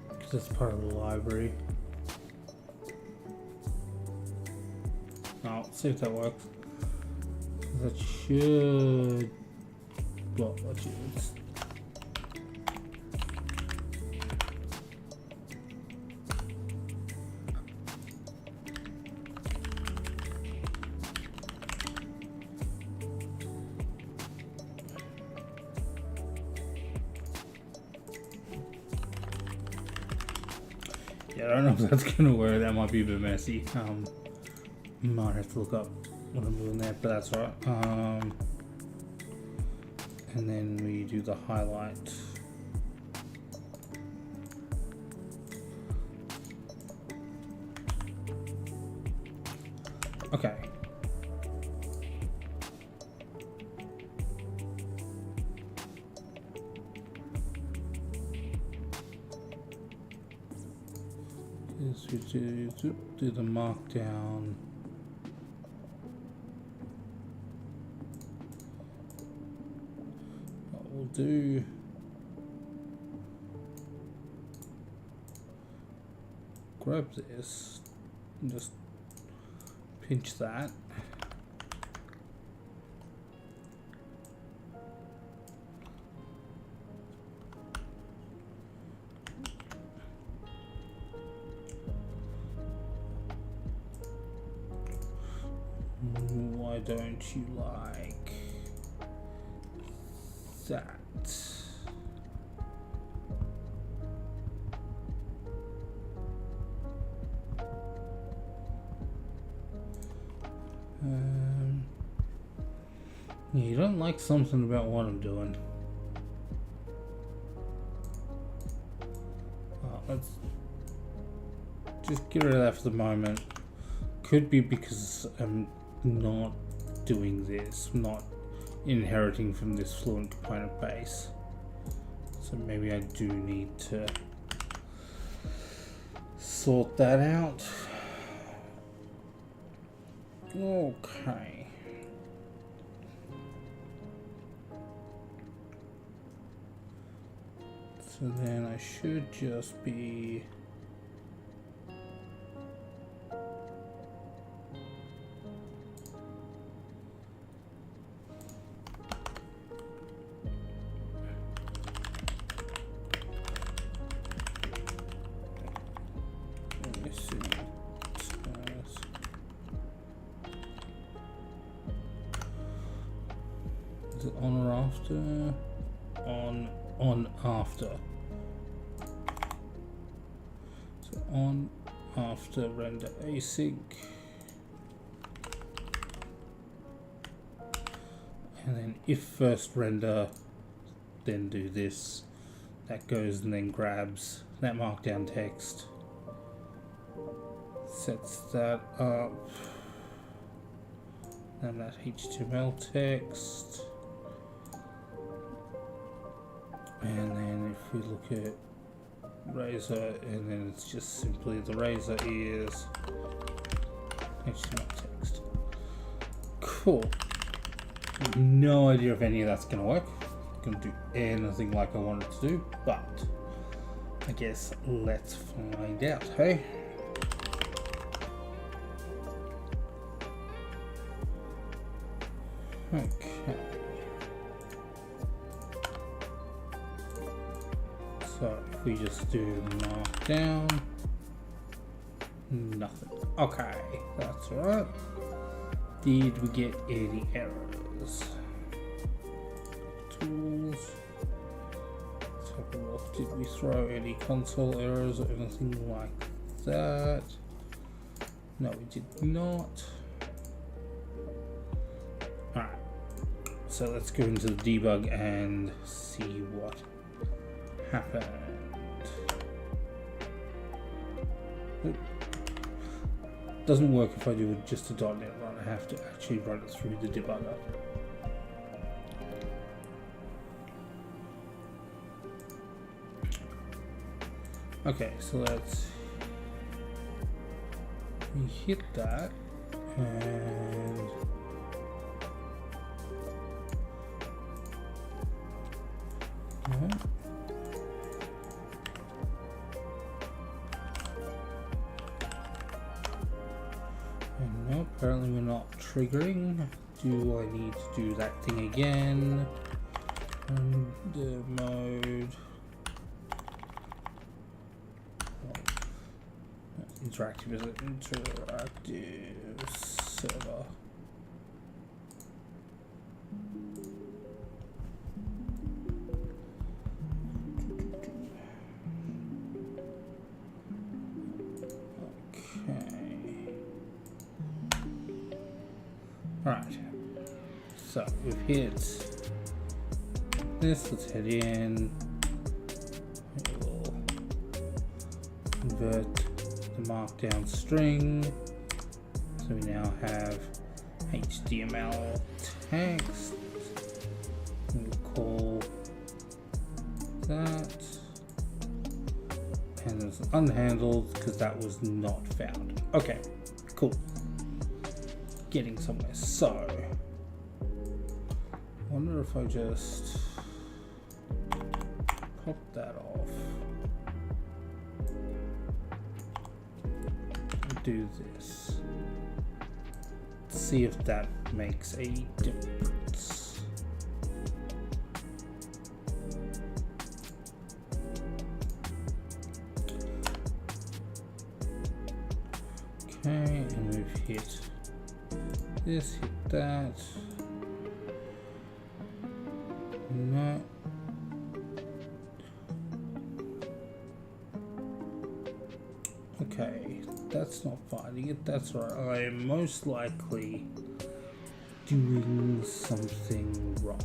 Because that's part of the library. Now, see if that works. That should. Well, let you. Yeah, I don't know if that's gonna work. That might be a bit messy. Might have to look up what I'm doing there, but that's alright. And then we do the highlight. Okay. This we do the markdown. What we'll do. Grab this and just pinch that. Why don't you like that? Yeah, you don't like something about what I'm doing. Let's just get rid of that for the moment. Could be because I'm not doing this, not inheriting from this fluent component base. So maybe I do need to sort that out. Okay. So then I should just be is it on or after? On after. So on after render async. And then if first render, then do this. That goes and then grabs that markdown text. Sets that up. And that HTML text. And then if we look at Razor, and then it's just simply the Razor is HTML text. Cool. No idea if any of that's gonna work. Gonna do anything like I wanted to do, but I guess let's find out, hey? Okay. So if we just do markdown, nothing. Okay, that's right. Did we get any errors? Tools. Let's have a look. Did we throw any console errors or anything like that? No, we did not. Alright. So let's go into the debug and see what happened. Doesn't work if I do just a .NET run. I have to actually run it through the debugger. Okay, so let's hit that and and no, apparently we're not triggering. Do I need to do that thing again? The mode. Interactive is it? Interactive server. Okay. Right. So we've hit this. Let's head in. We will convert the markdown string. So we now have HTML text. We'll call that. And it's unhandled because that was not found. Okay, cool. Getting somewhere. So, I wonder if I just pop that off. Do this. see if that makes a difference. Okay, and we've hit this, hit that. No. Okay, that's not finding it. That's right. I am most likely doing something wrong.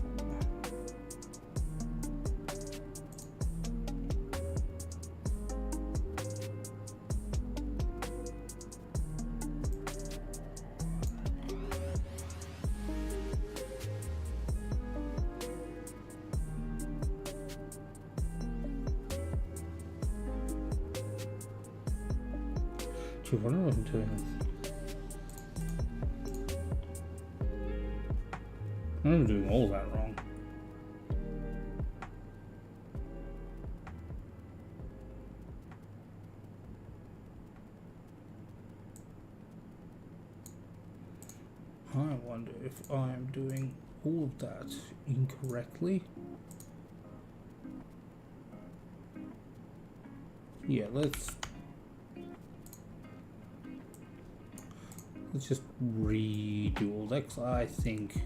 I wonder what I'm doing. I'm doing all that wrong. I wonder if I am doing all of that incorrectly. Yeah, let's just redo all that, 'cause I think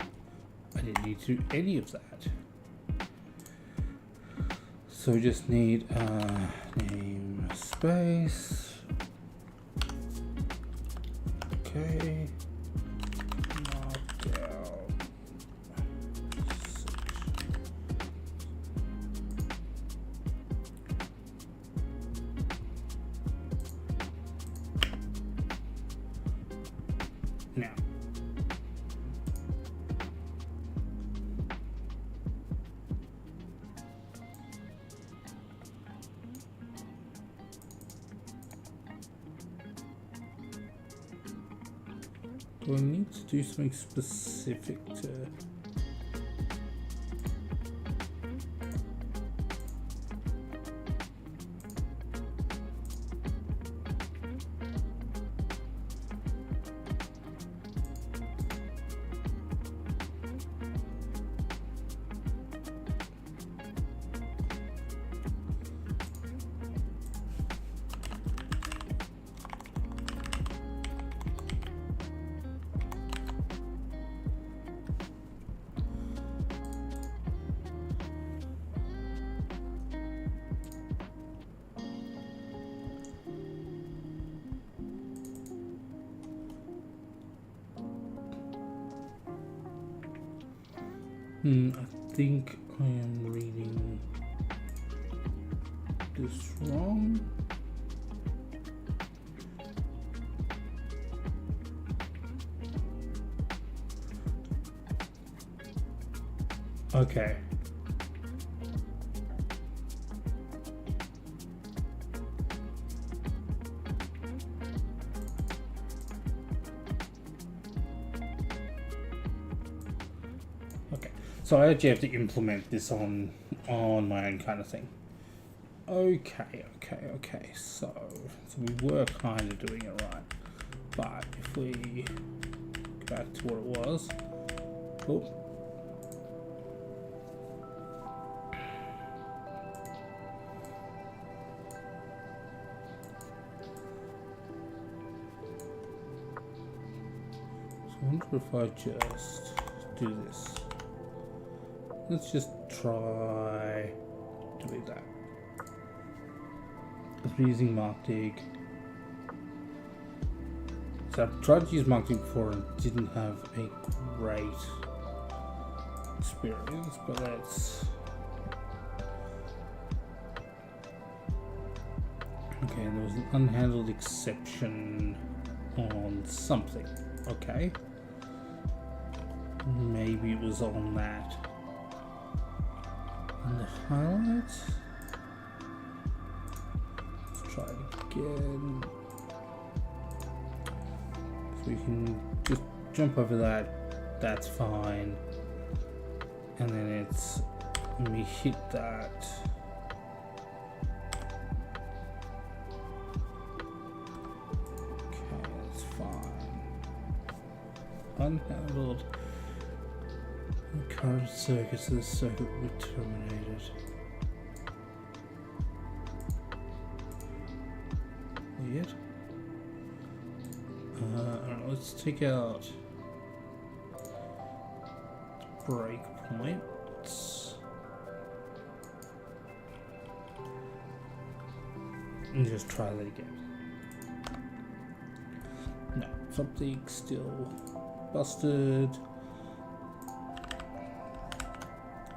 I didn't need to do any of that. So we just need name space. Okay. Markdown. Now, do I need to do something specific to? I think I am reading this wrong. Okay. So I actually have to implement this on my own kind of thing. Okay. So we were kind of doing it right, but if we go back to what it was, oh. So I wonder if I just do this. Let's just try doing that. Because we're using Markdig. So I've tried to use Markdig before and didn't have a great experience, but let's... Okay, and there was an unhandled exception on something. Okay. Maybe it was on that. And the highlights. Let's try it again. So we can just jump over that. That's fine. And then it's when we hit that. Okay, that's fine. unhandled. The current circuits of the circuit were terminated. Weird. Alright, let's take out the break points and just try that again. No, something still busted.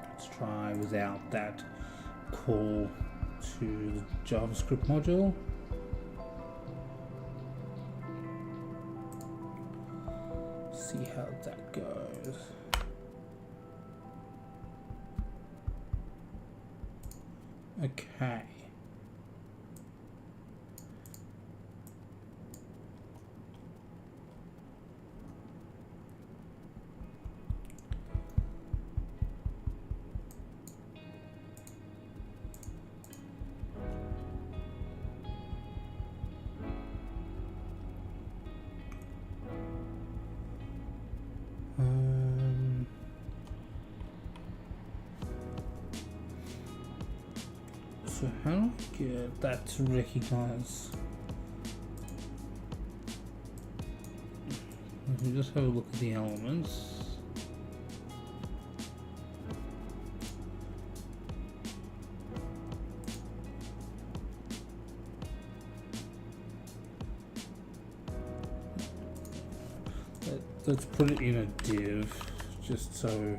Let's try without that call to the JavaScript module. See how that goes. Okay. So how do I get that to recognize? Let me just have a look at the elements. Let's put it in a div just so we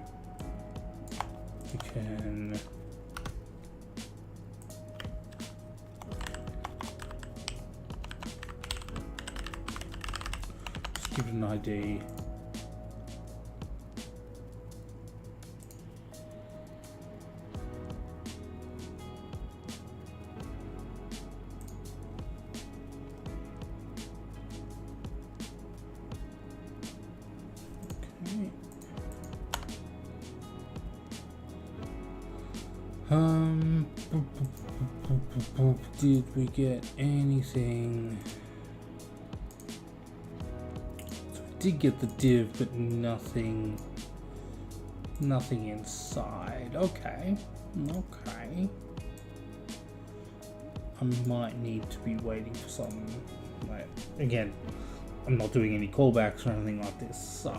can just give it an ID. Did we get anything? So we did get the div, but nothing inside. Okay. I might need to be waiting for some, like, again, I'm not doing any callbacks or anything like this, so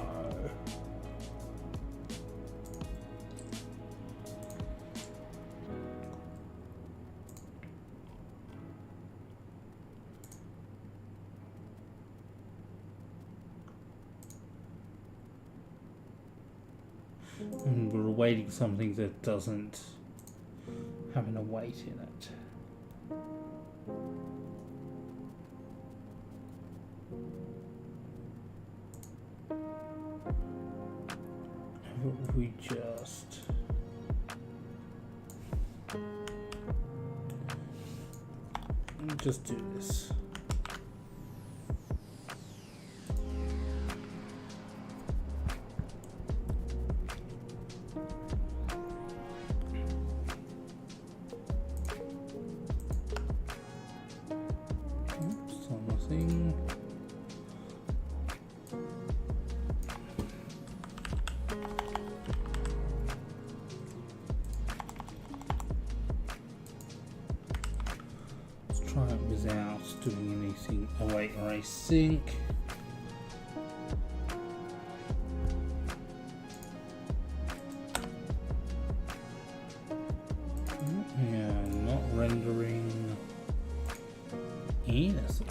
we're awaiting something that doesn't have an await in it. How about we just do this. Try it without doing anything await or async. Yeah, not rendering anything.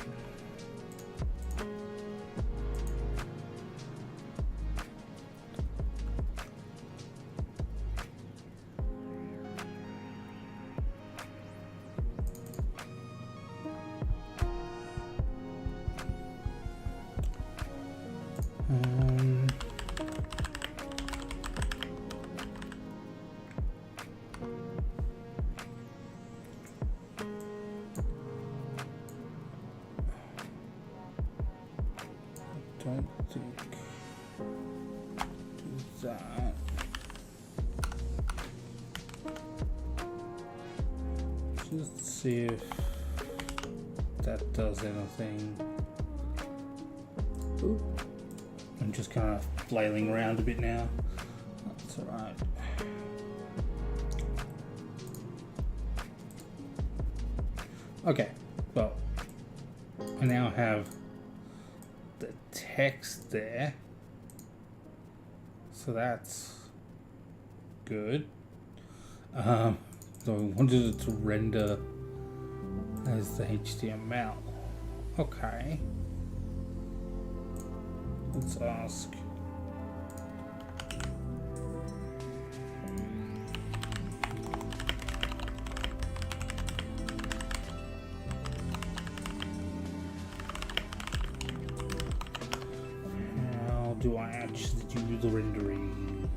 Don't think do that. Just see if that does anything. Oop. I'm just kind of flailing around a bit now. That's alright. Okay, well, I now have the text there, so that's good. So I wanted it to render as the HTML. Okay, let's ask. Do I actually do the rendering?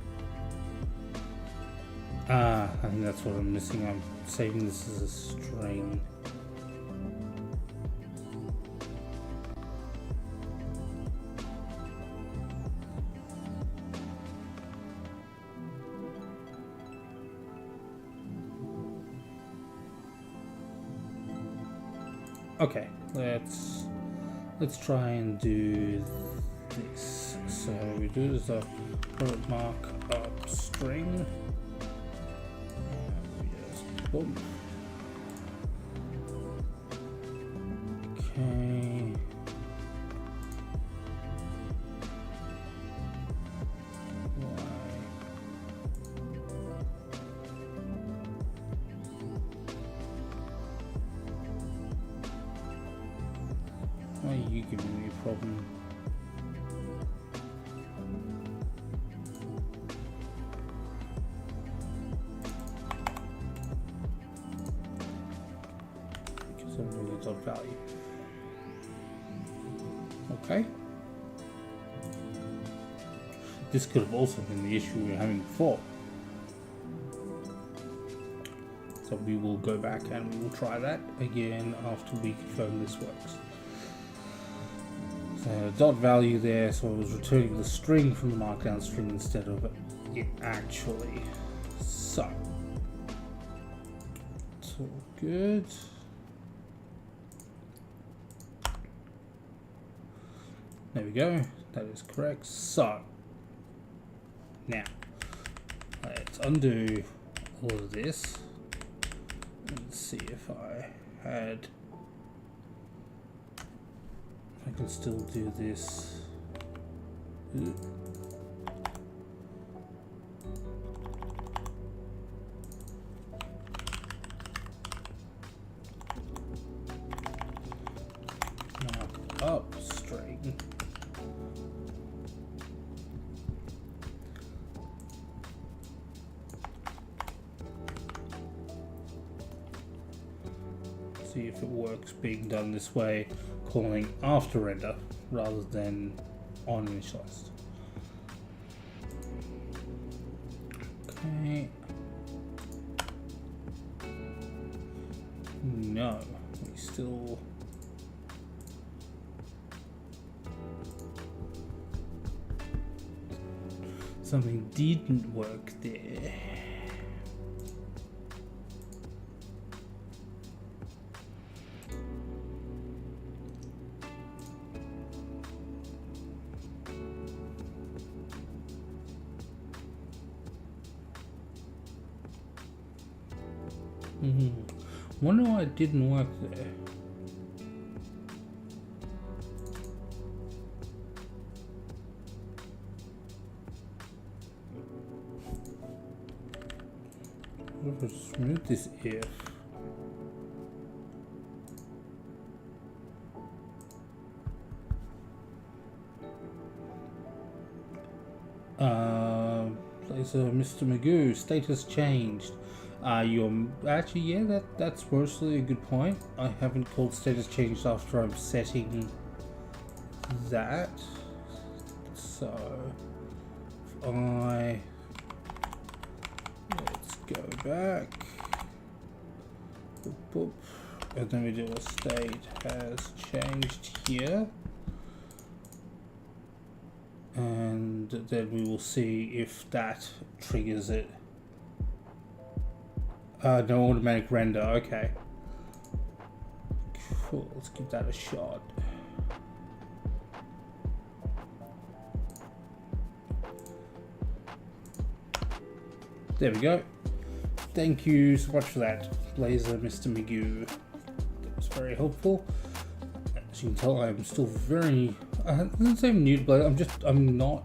I think that's what I'm missing. I'm saving this as a string. Okay, let's try and do this. So we do this product markup string. Yes, boom. Okay. Why are you giving me a problem? Value. Okay. This could have also been the issue we were having before. So we will go back and we will try that again after we confirm this works. So dot value there, so I was returning the string from the markdown string instead of it actually. So it's all good. There we go, that is correct. So, now, let's undo all of this and see if I can still do this. Markup string. See if it works being done this way, calling after render rather than on initialized. Okay. No, we still. Something didn't work there. Wonder why it didn't work there. What if I just remove this if? Mr. Magoo, status changed. You're actually, yeah, that's mostly a good point. I haven't called status changed after I'm setting that. So let's go back. Boop, boop. And then we do a state has changed here. And then we will see if that triggers it. No automatic render, okay. Cool, let's give that a shot. There we go. Thank you so much for that, Blazor, Mr. Magoo. That was very helpful. As you can tell, I'm still very, I wouldn't say I'm new to Blazor, I'm not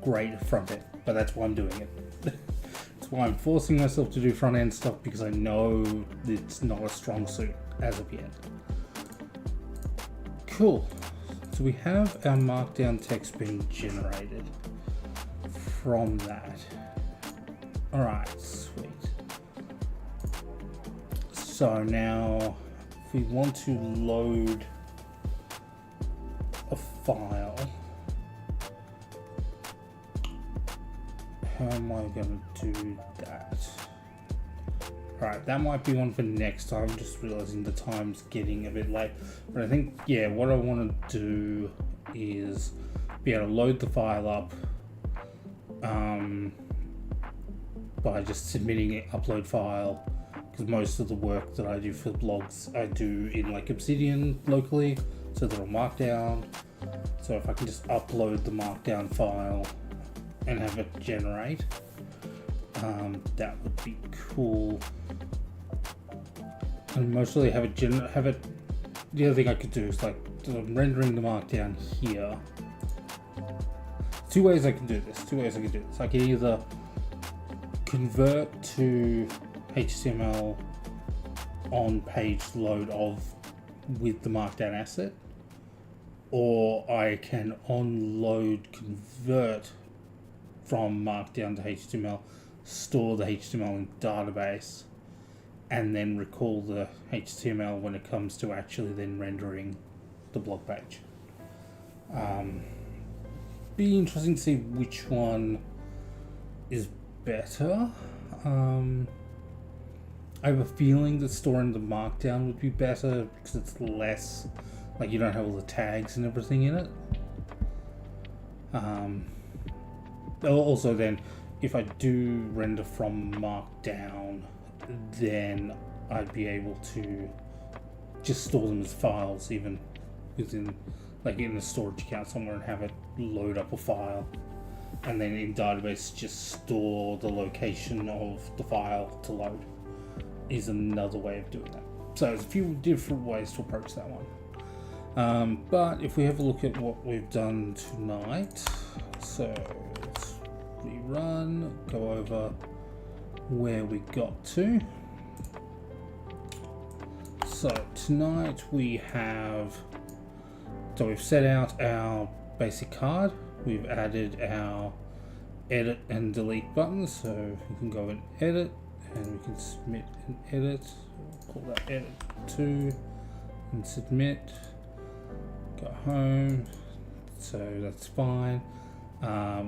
great at front end, but that's why I'm doing it. That's why I'm forcing myself to do front end stuff, because I know it's not a strong suit as of yet. Cool. So we have our markdown text being generated from that. Alright, sweet. So now, if we want to load a file, how am I going to do that? Alright, that might be one for next time. I'm just realizing the time's getting a bit late. But I think, yeah, what I want to do is be able to load the file up by just submitting an upload file, because most of the work that I do for blogs I do in like Obsidian locally, so they're all markdown. So if I can just upload the markdown file and have it generate, that would be cool. And mostly have it the other thing I could do is like rendering the markdown here. Two ways I can do this. I can either convert to HTML on page load with the markdown asset, or I can onload convert from markdown to HTML, store the HTML in database, and then recall the HTML when it comes to actually then rendering the blog page. Be interesting to see which one is better. I have a feeling that storing the markdown would be better because it's less, like you don't have all the tags and everything in it. Also then, if I do render from markdown, then I'd be able to just store them as files even within, like in a storage account somewhere, and have it load up a file, and then in database just store the location of the file to load is another way of doing that. So there's a few different ways to approach that one. But if we have a look at what we've done tonight, so let's rerun, go over where we got to. So tonight we've set out our basic card, we've added our edit and delete buttons, so we can go and edit, and we can submit and edit. We'll call that edit 2 and submit. Go home, so that's fine.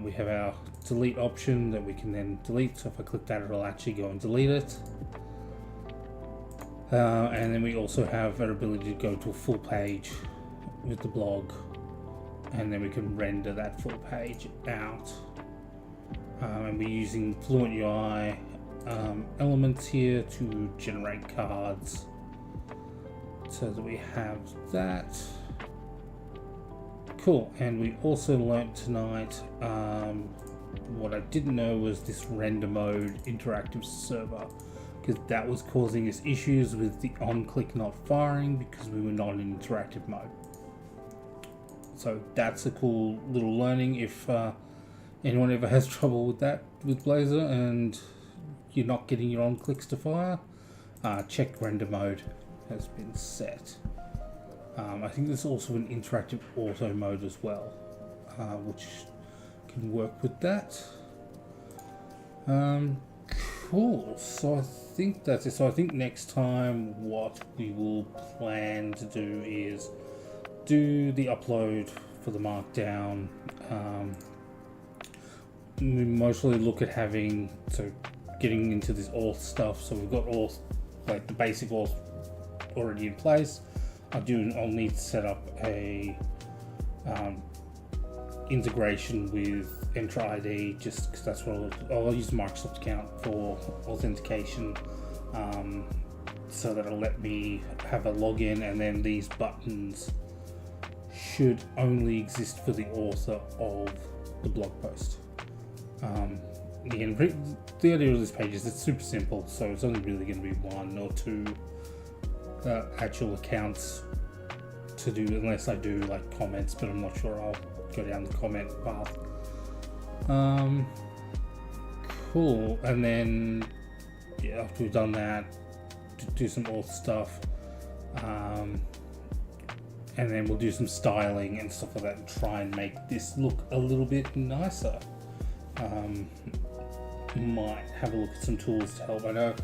We have our delete option that we can then delete, so if I click that it'll actually go and delete it. And then we also have our ability to go to a full page with the blog, and then we can render that full page out. And we're using Fluent UI elements here to generate cards, so that we have that. Cool. And we also learnt tonight, what I didn't know was this render mode interactive server, because that was causing us issues with the on-click not firing because we were not in interactive mode. So that's a cool little learning. If anyone ever has trouble with that with Blazor and you're not getting your on-clicks to fire, check render mode has been set. I think there's also an interactive auto mode as well, which can work with that. Cool, so I think that's it. So I think next time what we will plan to do is do the upload for the markdown. We mostly look at getting into this auth stuff. So we've got auth, like the basic auth already in place. I'll need to set up a integration with Entra ID, just because that's what I'll use the Microsoft account for authentication, so that it'll let me have a login, and then these buttons should only exist for the author of the blog post. again, the idea of this page is it's super simple, so it's only really going to be 1 or 2 actual accounts to do, unless I do like comments, but I'm not sure I'll go down the comment path. Cool, and then yeah, after we've done that, do some auth stuff, and then we'll do some styling and stuff like that and try and make this look a little bit nicer. Might have a look at some tools to help. I know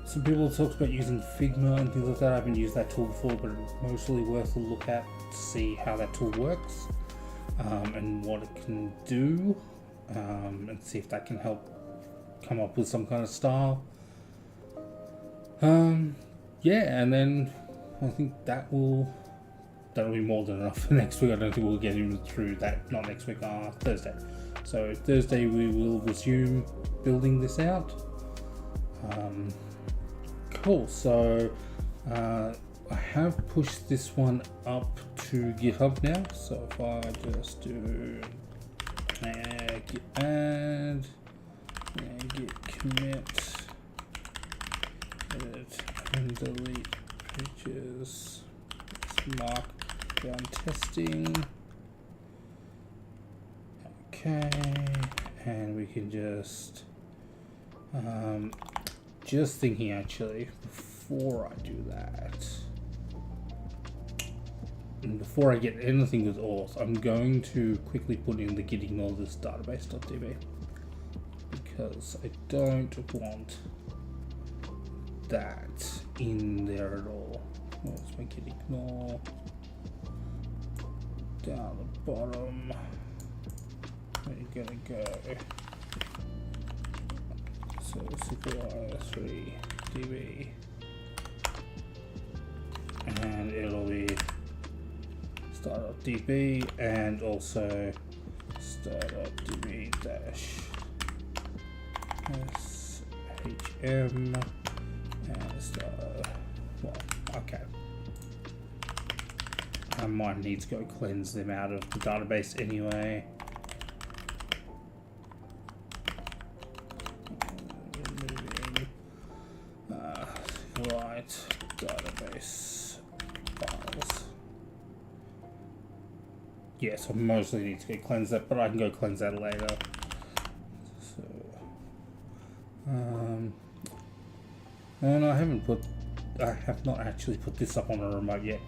some people talked about using Figma and things like that. I haven't used that tool before, but it's mostly worth a look at to see how that tool works, and what it can do, and see if that can help come up with some kind of style. Yeah, and then I think that'll be more than enough for next week. I don't think we'll get even through that, not next week, Thursday. So Thursday we will resume building this out. Cool, so I have pushed this one up to GitHub now. So if I just do git add and git commit, edit and delete pages, mark down testing. Okay, and we can just thinking actually, before I do that, and before I get anything with auth, I'm going to quickly put in the git ignore this database.db, because I don't want that in there at all. Let's make it ignore down the bottom. Where are you gonna go? So SQL 3 DB, and it'll be start.db and also start.db dash shm and start. Well, okay. I might need to go cleanse them out of the database anyway. Right, database files. Yes, I mostly need to go cleanse that, but I can go cleanse that later. So, and I have not actually put this up on a remote yet,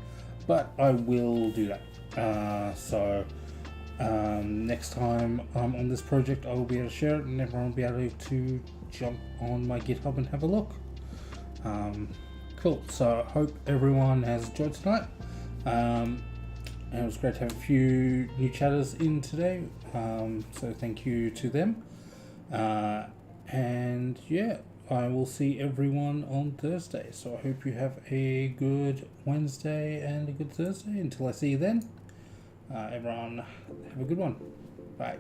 but I will do that. Next time I'm on this project, I will be able to share it, and everyone will be able to jump on my GitHub and have a look. Cool, so I hope everyone has enjoyed tonight, and it was great to have a few new chatters in today, so thank you to them, and yeah, I will see everyone on Thursday. So I hope you have a good Wednesday and a good Thursday. Until I see you then, everyone have a good one. Bye.